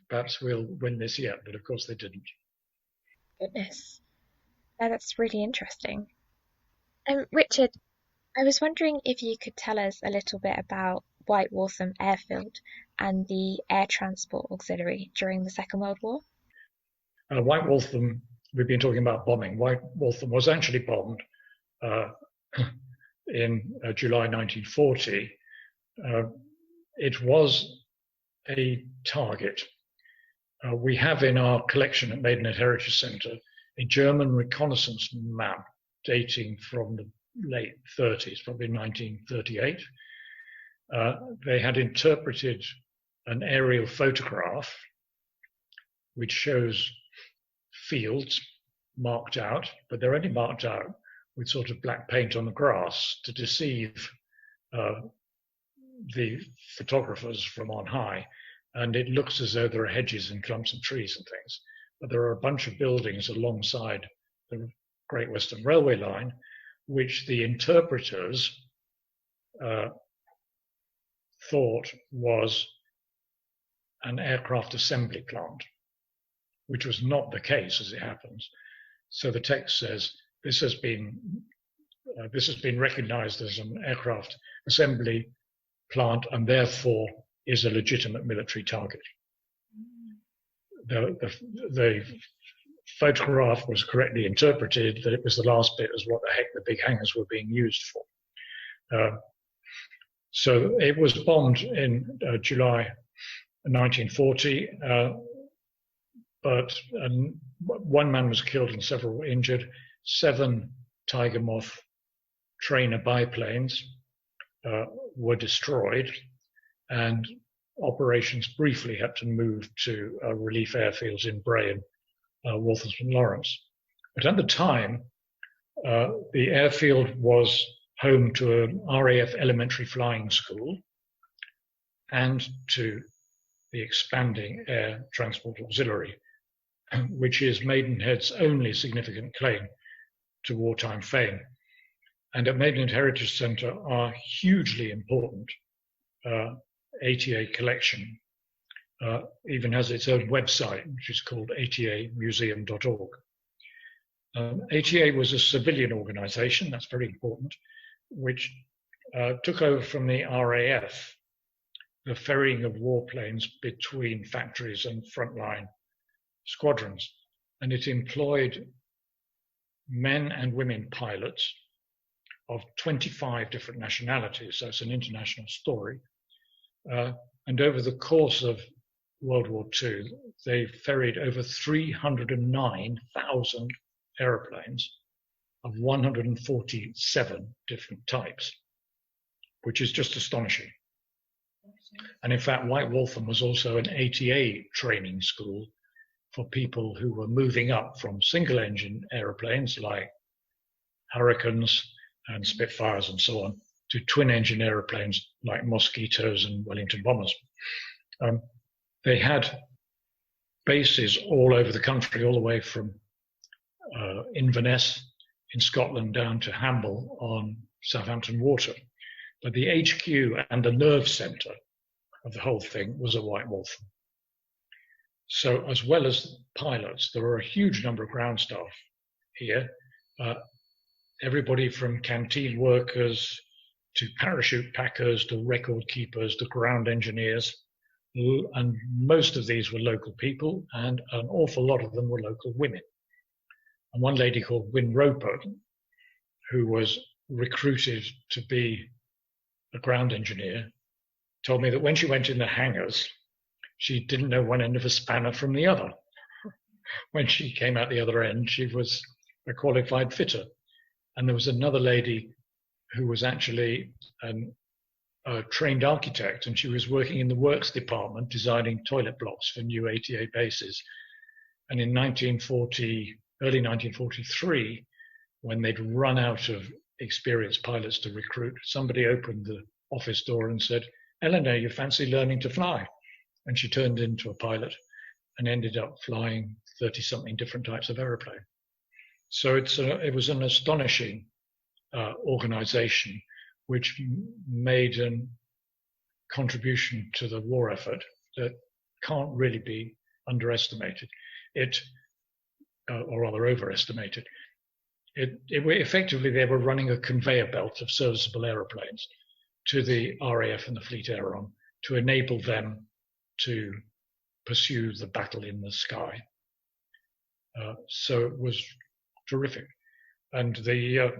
perhaps we'll win this yet, but of course they didn't. Goodness. That's really interesting. Richard, I was wondering if you could tell us a little bit about White Waltham Airfield and the Air Transport Auxiliary during the Second World War. White Waltham, we've been talking about bombing. White Waltham was actually bombed in July 1940. It was a target. We have in our collection at Maidenhead Heritage Centre a German reconnaissance map dating from the late 30s, probably 1938. They had interpreted an aerial photograph which shows fields marked out, but they're only marked out with sort of black paint on the grass to deceive the photographers from on high. And it looks as though there are hedges and clumps of trees and things, but there are a bunch of buildings alongside the Great Western Railway line, which the interpreters thought was an aircraft assembly plant, which was not the case as it happens. So the text says this has been recognized as an aircraft assembly plant and therefore is a legitimate military target. The photograph was correctly interpreted that it was the last bit as what the heck the big hangars were being used for. So it was bombed in July 1940, but one man was killed and several were injured. 7 Tiger Moth trainer biplanes were destroyed, and operations briefly had to move to relief airfields in Bray and Walthamstow and Lawrence. But at the time, the airfield was home to an RAF elementary flying school and to the expanding Air Transport Auxiliary, which is Maidenhead's only significant claim to wartime fame. And at Maidenhead Heritage Centre, our hugely important ATA collection even has its own website, which is called atamuseum.org. ATA was a civilian organisation, that's very important, which took over from the RAF the ferrying of warplanes between factories and frontline squadrons. And it employed men and women pilots of 25 different nationalities, so it's an international story. And over the course of World War II, they ferried over 309,000 aeroplanes of 147 different types, which is just astonishing. And in fact, White Waltham was also an ATA training school for people who were moving up from single engine aeroplanes like Hurricanes and Spitfires and so on to twin engine aeroplanes like Mosquitoes and Wellington bombers. They had bases all over the country, all the way from Inverness in Scotland down to Hamble on Southampton Water. But the HQ and the nerve centre of the whole thing was at White Waltham. So as well as pilots, there were a huge number of ground staff here. Everybody from canteen workers to parachute packers to record keepers to ground engineers. And most of these were local people, and an awful lot of them were local women. And one lady called Wyn Roper, who was recruited to be a ground engineer, told me that when she went in the hangars, she didn't know one end of a spanner from the other. When she came out the other end, she was a qualified fitter. And there was another lady who was actually a trained architect, and she was working in the works department designing toilet blocks for new ATA bases. And in early 1943, when they'd run out of experienced pilots to recruit, somebody opened the office door and said, "Eleanor, you fancy learning to fly?" And she turned into a pilot and ended up flying 30-something different types of aeroplane. So it was an astonishing organization which made a contribution to the war effort that can't really be underestimated. Or rather overestimated. Effectively, they were running a conveyor belt of serviceable aeroplanes to the RAF and the Fleet Air Arm to enable them to pursue the battle in the sky. So it was terrific. And the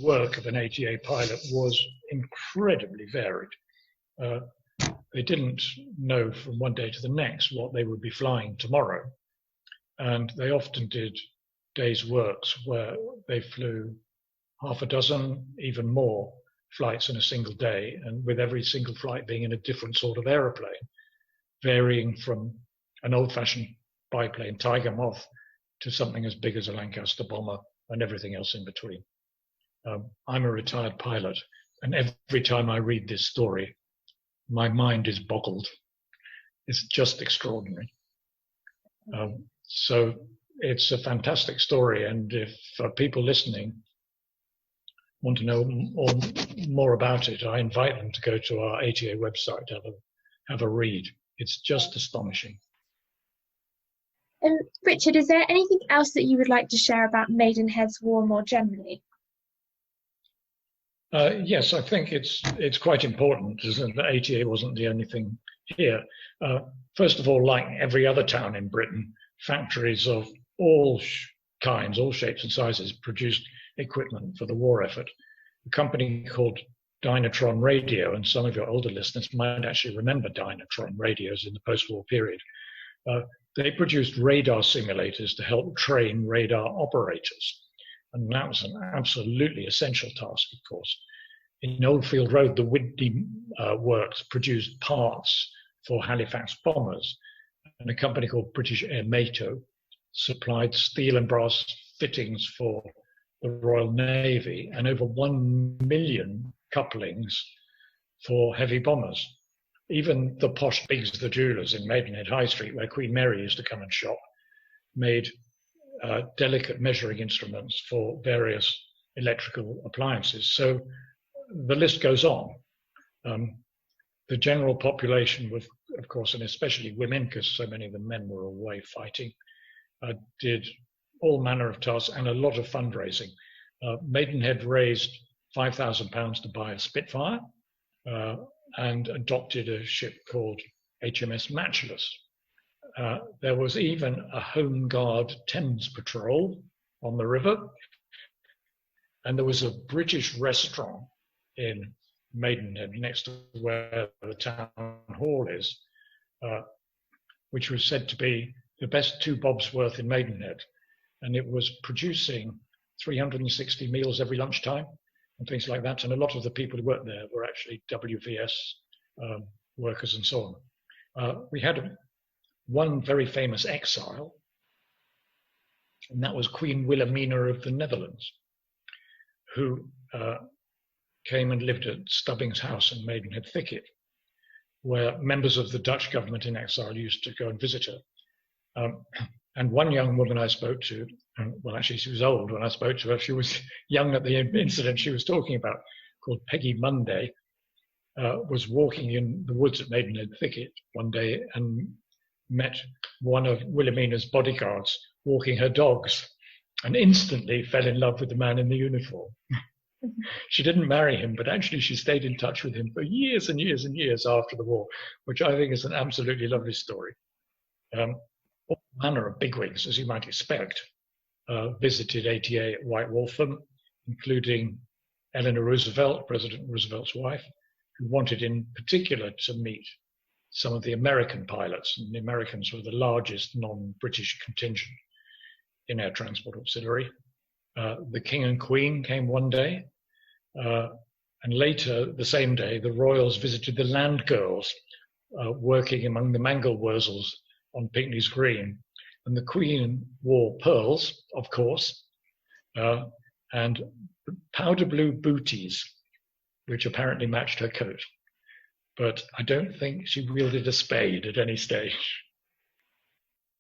work of an ATA pilot was incredibly varied. They didn't know from one day to the next what they would be flying tomorrow. And they often did days' works where they flew half a dozen, even more flights in a single day, and with every single flight being in a different sort of aeroplane, varying from an old-fashioned biplane Tiger Moth to something as big as a Lancaster bomber and everything else in between. I'm a retired pilot, and every time I read this story, my mind is boggled. It's just extraordinary. So it's a fantastic story, and if people listening want to know more about it, I invite them to go to our ATA website to have a read. It's just astonishing. And Richard, is there anything else that you would like to share about Maidenhead's war more generally? Yes, I think it's quite important that ATA wasn't the only thing here. First of all, like every other town in Britain, factories of all kinds, all shapes and sizes produced equipment for the war effort. A company called Dynatron Radio, and some of your older listeners might actually remember Dynatron radios in the post-war period. They produced radar simulators to help train radar operators. And that was an absolutely essential task, of course. In Oldfield Road, the Whitney Works produced parts for Halifax bombers, and a company called British Air NATO supplied steel and brass fittings for the Royal Navy, and over 1 million couplings for heavy bombers. Even the posh Biggs the jewellers in Maidenhead High Street, where Queen Mary used to come and shop, made delicate measuring instruments for various electrical appliances. So the list goes on. The general population, with, of course, and especially women, because so many of the men were away fighting, did all manner of tasks and a lot of fundraising. Maidenhead raised £5,000 to buy a Spitfire and adopted a ship called HMS Matchless. There was even a Home Guard Thames patrol on the river, and there was a British restaurant in Maidenhead next to where the town hall is, which was said to be the best 2 bobs worth in Maidenhead, and it was producing 360 meals every lunchtime and things like that, and a lot of the people who worked there were actually WVS workers and so on. We had one very famous exile, and that was Queen Wilhelmina of the Netherlands, who came and lived at Stubbing's house in Maidenhead Thicket, where members of the Dutch government in exile used to go and visit her. And one young woman I spoke to, well, actually she was old when I spoke to her, she was young at the incident she was talking about, called Peggy Monday, was walking in the woods at Maidenhead Thicket one day and met one of Wilhelmina's bodyguards walking her dogs, and instantly fell in love with the man in the uniform. She didn't marry him, but actually she stayed in touch with him for years and years and years after the war, which I think is an absolutely lovely story. All manner of bigwigs, as you might expect, visited ATA at White Waltham, including Eleanor Roosevelt, President Roosevelt's wife, who wanted in particular to meet some of the American pilots, and the Americans were the largest non-British contingent in Air Transport Auxiliary. The King and Queen came one day, and later the same day the Royals visited the Land Girls, working among the mangel wurzels on Pinckney's Green, and the Queen wore pearls, of course, and powder blue booties, which apparently matched her coat. But I don't think she wielded a spade at any stage.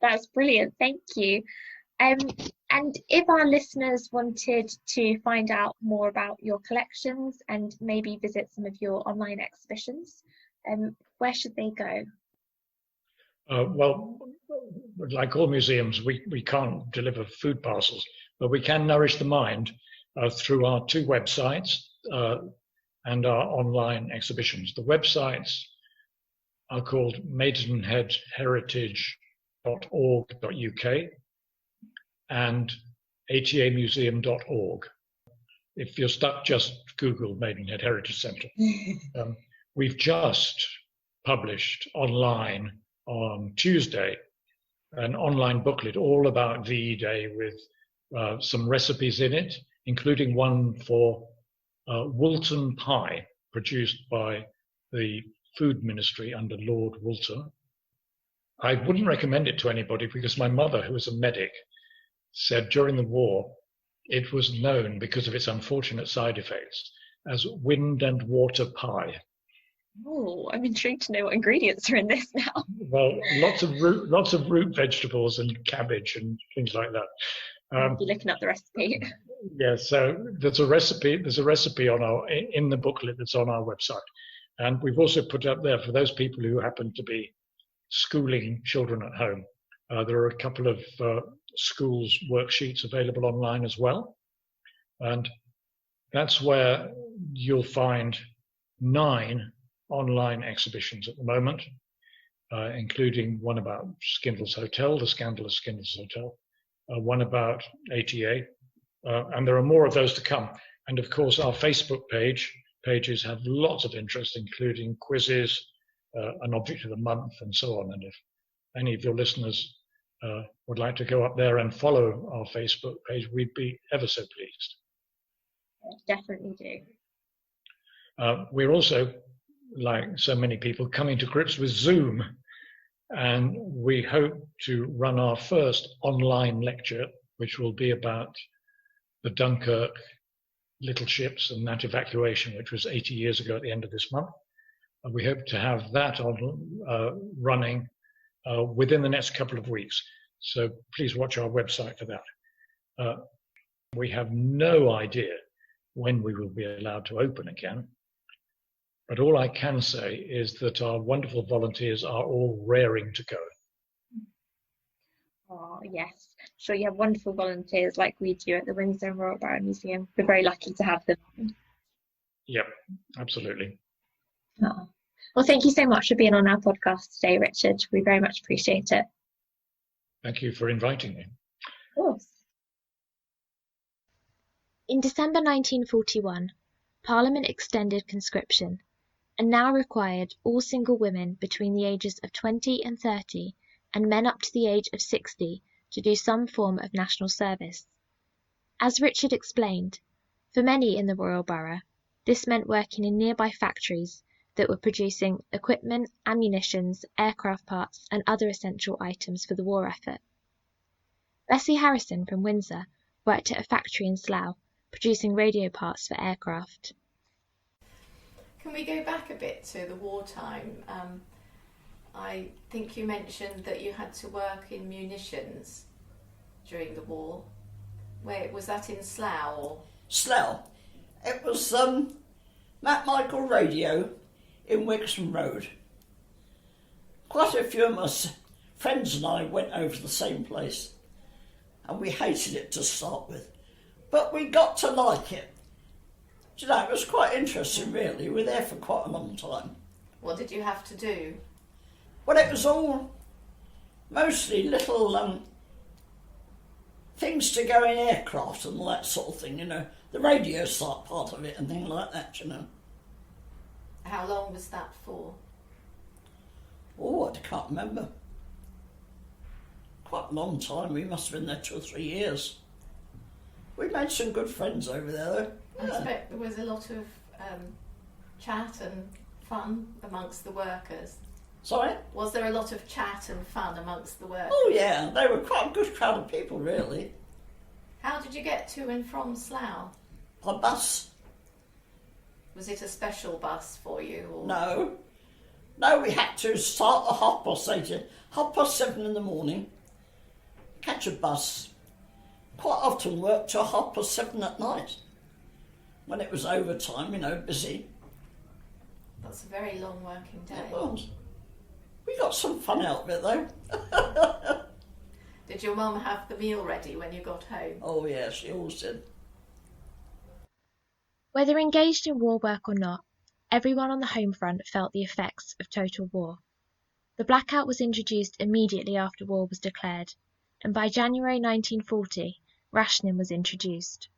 That's brilliant, thank you. And if our listeners wanted to find out more about your collections and maybe visit some of your online exhibitions, where should they go? Well, like all museums, we can't deliver food parcels, but we can nourish the mind through our 2 websites and our online exhibitions. The websites are called maidenheadheritage.org.uk and atamuseum.org. If you're stuck, just Google Maidenhead Heritage Centre. We've just published online on Tuesday an online booklet all about VE Day with some recipes in it, including one for Woolton pie, produced by the Food Ministry under Lord Woolton. I wouldn't recommend it to anybody because my mother, who was a medic, said during the war it was known because of its unfortunate side effects as wind and water pie. Oh, I'm intrigued to know what ingredients are in this now. Well, lots of root vegetables and cabbage and things like that. I'll be looking up the recipe. Yeah, so there's a recipe on in the booklet that's on our website, and we've also put up there for those people who happen to be schooling children at home. There are a couple of schools worksheets available online as well, and that's where you'll find 9 online exhibitions at the moment, including one about Skindle's Hotel, the scandalous Skindle's Hotel, one about ATA, and there are more of those to come. And of course, our Facebook pages have lots of interest, including quizzes, an object of the month, and so on. And if any of your listeners would like to go up there and follow our Facebook page, we'd be ever so pleased. Definitely do. We're also, like so many people, coming to grips with Zoom, and we hope to run our first online lecture, which will be about the Dunkirk little ships and that evacuation, which was 80 years ago at the end of this month. And we hope to have that on running within the next couple of weeks. So please watch our website for that. We have no idea when we will be allowed to open again. But all I can say is that our wonderful volunteers are all raring to go. Oh, yes. Sure, you have wonderful volunteers like we do at the Windsor and Royal Borough Museum. We're very lucky to have them. Yep, absolutely. Oh. Well, thank you so much for being on our podcast today, Richard. We very much appreciate it. Thank you for inviting me. Of course. In December 1941, Parliament extended conscription and now required all single women between the ages of 20 and 30 and men up to the age of 60 to do some form of national service. As Richard explained, for many in the Royal Borough, this meant working in nearby factories that were producing equipment, ammunitions, aircraft parts and other essential items for the war effort. Bessie Harrison from Windsor worked at a factory in Slough, producing radio parts for aircraft. Can we go back a bit to the wartime? I think you mentioned that you had to work in munitions during the war. Where was that, in Slough? Or? Slough. It was Matt Michael Radio in Wixham Road. Quite a few of us, friends and I, went over to the same place, and we hated it to start with, but we got to like it. Do you know, it was quite interesting, really. We were there for quite a long time. What did you have to do? Well, it was all mostly little things to go in aircraft and all that sort of thing, you know. The radio start part of it and things like that, you know. How long was that for? Oh, I can't remember. Quite a long time. We must have been there 2 or 3 years. We made some good friends over there, though. I expect there was a lot of chat and fun amongst the workers. Sorry? Was there a lot of chat and fun amongst the workers? Oh yeah, they were quite a good crowd of people, really. How did you get to and from Slough? By bus. Was it a special bus for you? Or? No, we had to start at 7:30 in the morning, catch a bus, quite often work till 7:30 at night, when it was overtime, you know, busy. That's a very long working day. It was. We got some fun out of it, though. Did your mum have the meal ready when you got home? Oh, yeah, she always did. Whether engaged in war work or not, everyone on the home front felt the effects of total war. The blackout was introduced immediately after war was declared, and by January 1940, rationing was introduced.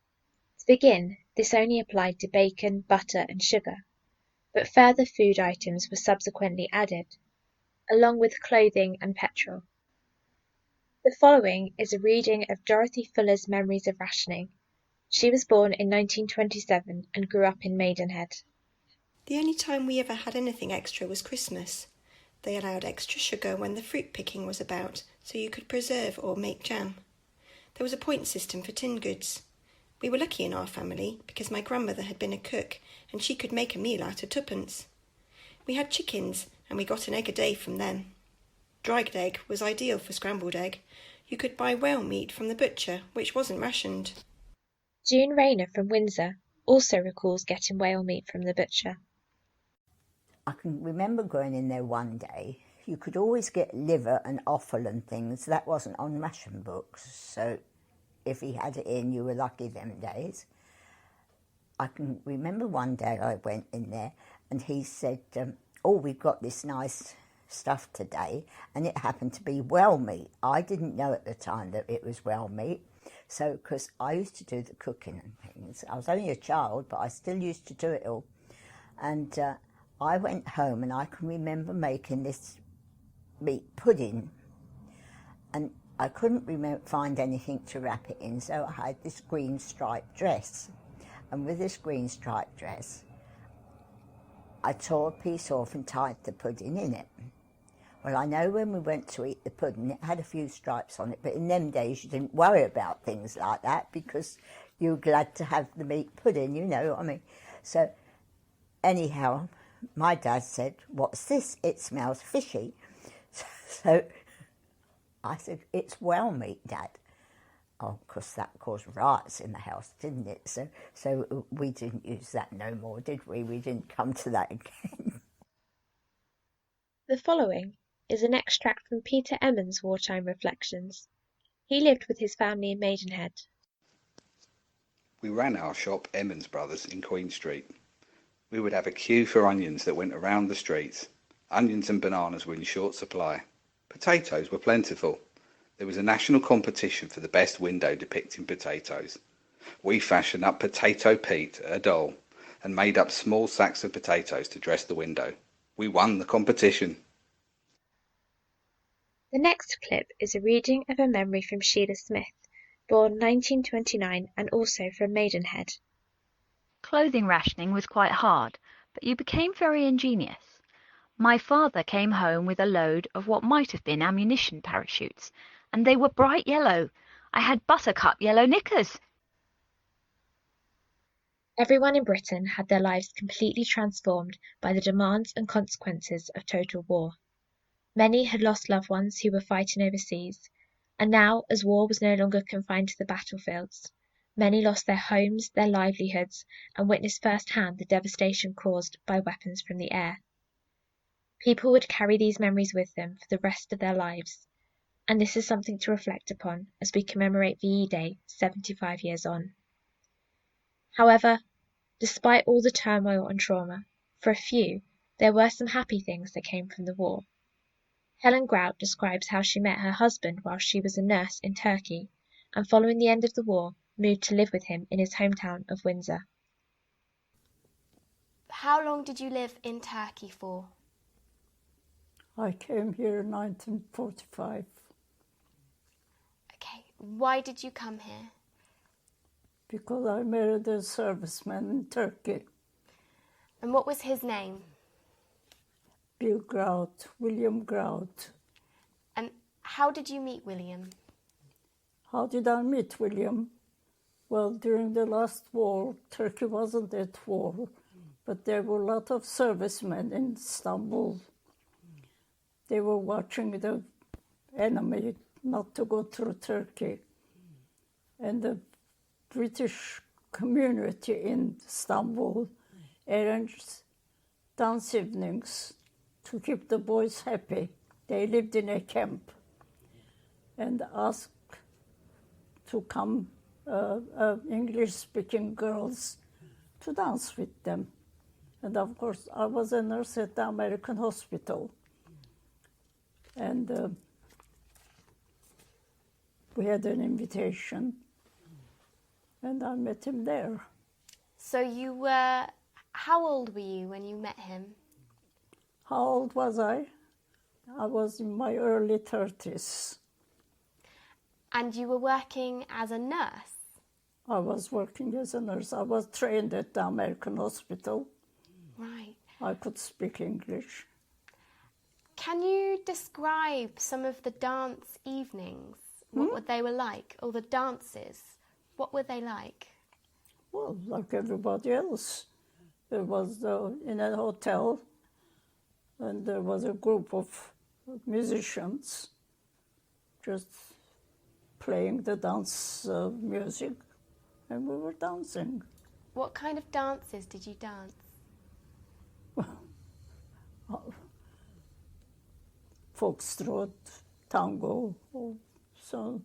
To begin, this only applied to bacon, butter and sugar, but further food items were subsequently added, along with clothing and petrol. The following is a reading of Dorothy Fuller's memories of rationing. She was born in 1927 and grew up in Maidenhead. The only time we ever had anything extra was Christmas. They allowed extra sugar when the fruit picking was about, so you could preserve or make jam. There was a point system for tin goods. We were lucky in our family because my grandmother had been a cook and she could make a meal out of twopence. We had chickens and we got an egg a day from them. Dried egg was ideal for scrambled egg. You could buy whale meat from the butcher, which wasn't rationed. June Rayner from Windsor also recalls getting whale meat from the butcher. I can remember going in there one day. You could always get liver and offal and things. That wasn't on ration books, so if he had it in, you were lucky them days. I can remember one day I went in there and he said, oh, we've got this nice stuff today, and it happened to be whale meat. I didn't know at the time that it was whale meat, so because I used to do the cooking and things. I was only a child, but I still used to do it all. And I went home and I can remember making this meat pudding, and I couldn't find anything to wrap it in, so I had this green striped dress. And with this green striped dress, I tore a piece off and tied the pudding in it. Well, I know when we went to eat the pudding, it had a few stripes on it, but in them days you didn't worry about things like that because you're glad to have the meat pudding, you know what I mean? So anyhow, my dad said, "What's this? It smells fishy." So I said, "It's whale meat, Dad." Oh, because that caused riots in the house, didn't it? So we didn't use that no more, did we? We didn't come to that again. The following is an extract from Peter Emmons' wartime reflections. He lived with his family in Maidenhead. We ran our shop, Emmons Brothers, in Queen Street. We would have a queue for onions that went around the streets. Onions and bananas were in short supply. Potatoes were plentiful. There was a national competition for the best window depicting potatoes. We fashioned up Potato Pete, a doll, and made up small sacks of potatoes to dress the window. We won the competition. The next clip is a reading of a memory from Sheila Smith, born 1929 and also from Maidenhead. Clothing rationing was quite hard, but you became very ingenious. My father came home with a load of what might have been ammunition parachutes, and they were bright yellow. I had buttercup yellow knickers. Everyone in Britain had their lives completely transformed by the demands and consequences of total war. Many had lost loved ones who were fighting overseas, and now, as war was no longer confined to the battlefields, many lost their homes, their livelihoods, and witnessed firsthand the devastation caused by weapons from the air. People would carry these memories with them for the rest of their lives, and this is something to reflect upon as we commemorate VE Day 75 years on. However, despite all the turmoil and trauma, for a few, there were some happy things that came from the war. Helen Grout describes how she met her husband while she was a nurse in Turkey, and following the end of the war, moved to live with him in his hometown of Windsor. How long did you live in Turkey for? I came here in 1945. Okay, why did you come here? Because I married a serviceman in Turkey. And what was his name? Bill Grout, William Grout. And how did you meet William? How did I meet William? Well, during the last war, Turkey wasn't at war, but there were a lot of servicemen in Istanbul. They were watching the enemy not to go through Turkey. And the British community in Istanbul arranged dance evenings to keep the boys happy. They lived in a camp and asked to come English-speaking girls to dance with them. And of course, I was a nurse at the American hospital. And we had an invitation, and I met him there. So you were, how old were you when you met him? How old was I? I was in my early 30s. And you were working as a nurse? I was working as a nurse. I was trained at the American hospital. Right. I could speak English. Can you describe some of the dance evenings? What they were like? Or the dances? What were they like? Well, like everybody else. There was in a hotel, and there was a group of musicians just playing the dance music, and we were dancing. What kind of dances did you dance? Foxtrot, tango, so.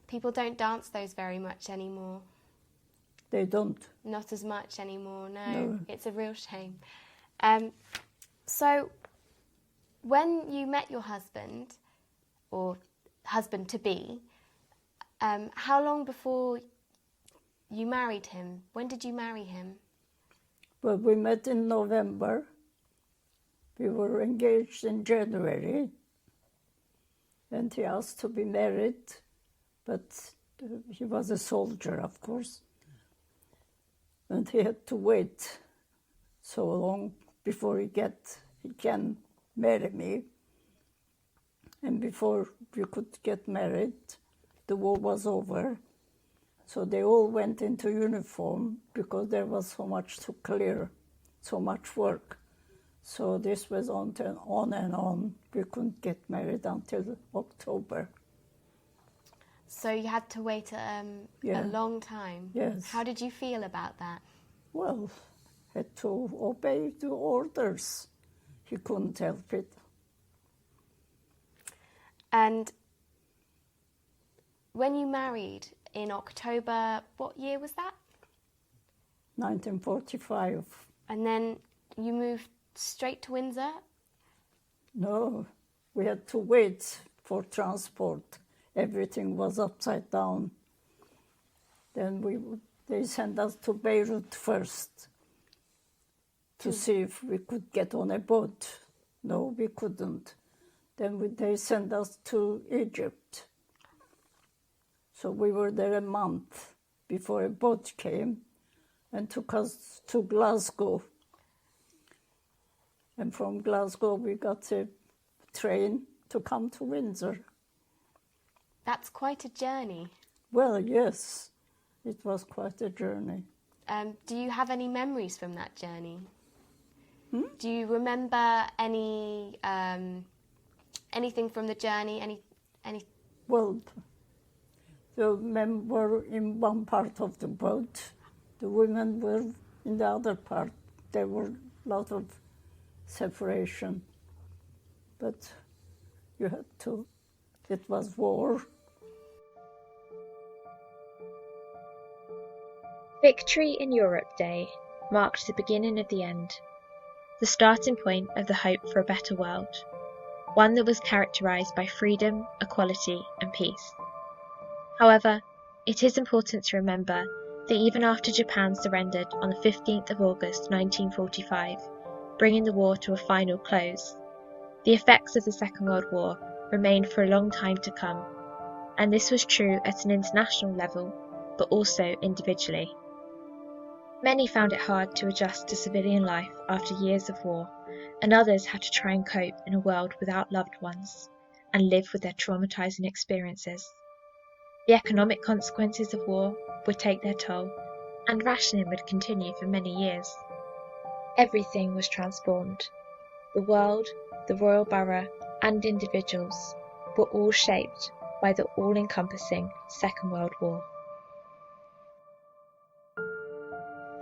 People don't dance those very much anymore. They don't? Not as much anymore, no. No. It's a real shame. So, when you met your husband, or husband-to-be, how long before you married him? When did you marry him? Well, we met in November. We were engaged in January, and he asked to be married, but he was a soldier, of course, and he had to wait so long before he can marry me. And before we could get married, the war was over, So they all went into uniform because there was so much to clear, so much work. So this was on and on. We couldn't get married until October. So you had to wait a long time. Yes. How did you feel about that? Well, had to obey the orders. He couldn't help it. And when you married in October, what year was that? 1945. And then you moved straight to Windsor? No, we had to wait for transport. Everything was upside down. Then they sent us to Beirut first to see if we could get on a boat. No, we couldn't. Then they sent us to Egypt. So we were there a month before a boat came and took us to Glasgow. And from Glasgow we got a train to come to Windsor. That's quite a journey. Well, yes, it was quite a journey. Do you have any memories from that journey? Do you remember anything from the journey? Any? Well, the men were in one part of the boat. The women were in the other part. There were a lot of separation. But you had to. It was war. Victory in Europe Day marked the beginning of the end, the starting point of the hope for a better world, one that was characterised by freedom, equality and peace. However, it is important to remember that even after Japan surrendered on the 15th of August 1945, bringing the war to a final close, the effects of the Second World War remained for a long time to come, and this was true at an international level, but also individually. Many found it hard to adjust to civilian life after years of war, and others had to try and cope in a world without loved ones, and live with their traumatising experiences. The economic consequences of war would take their toll, and rationing would continue for many years. Everything was transformed. The world, the Royal Borough, and individuals were all shaped by the all-encompassing Second World War.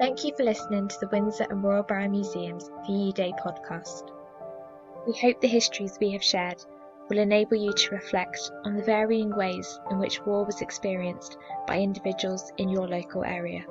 Thank you for listening to the Windsor and Royal Borough Museum's VE Day podcast. We hope the histories we have shared will enable you to reflect on the varying ways in which war was experienced by individuals in your local area.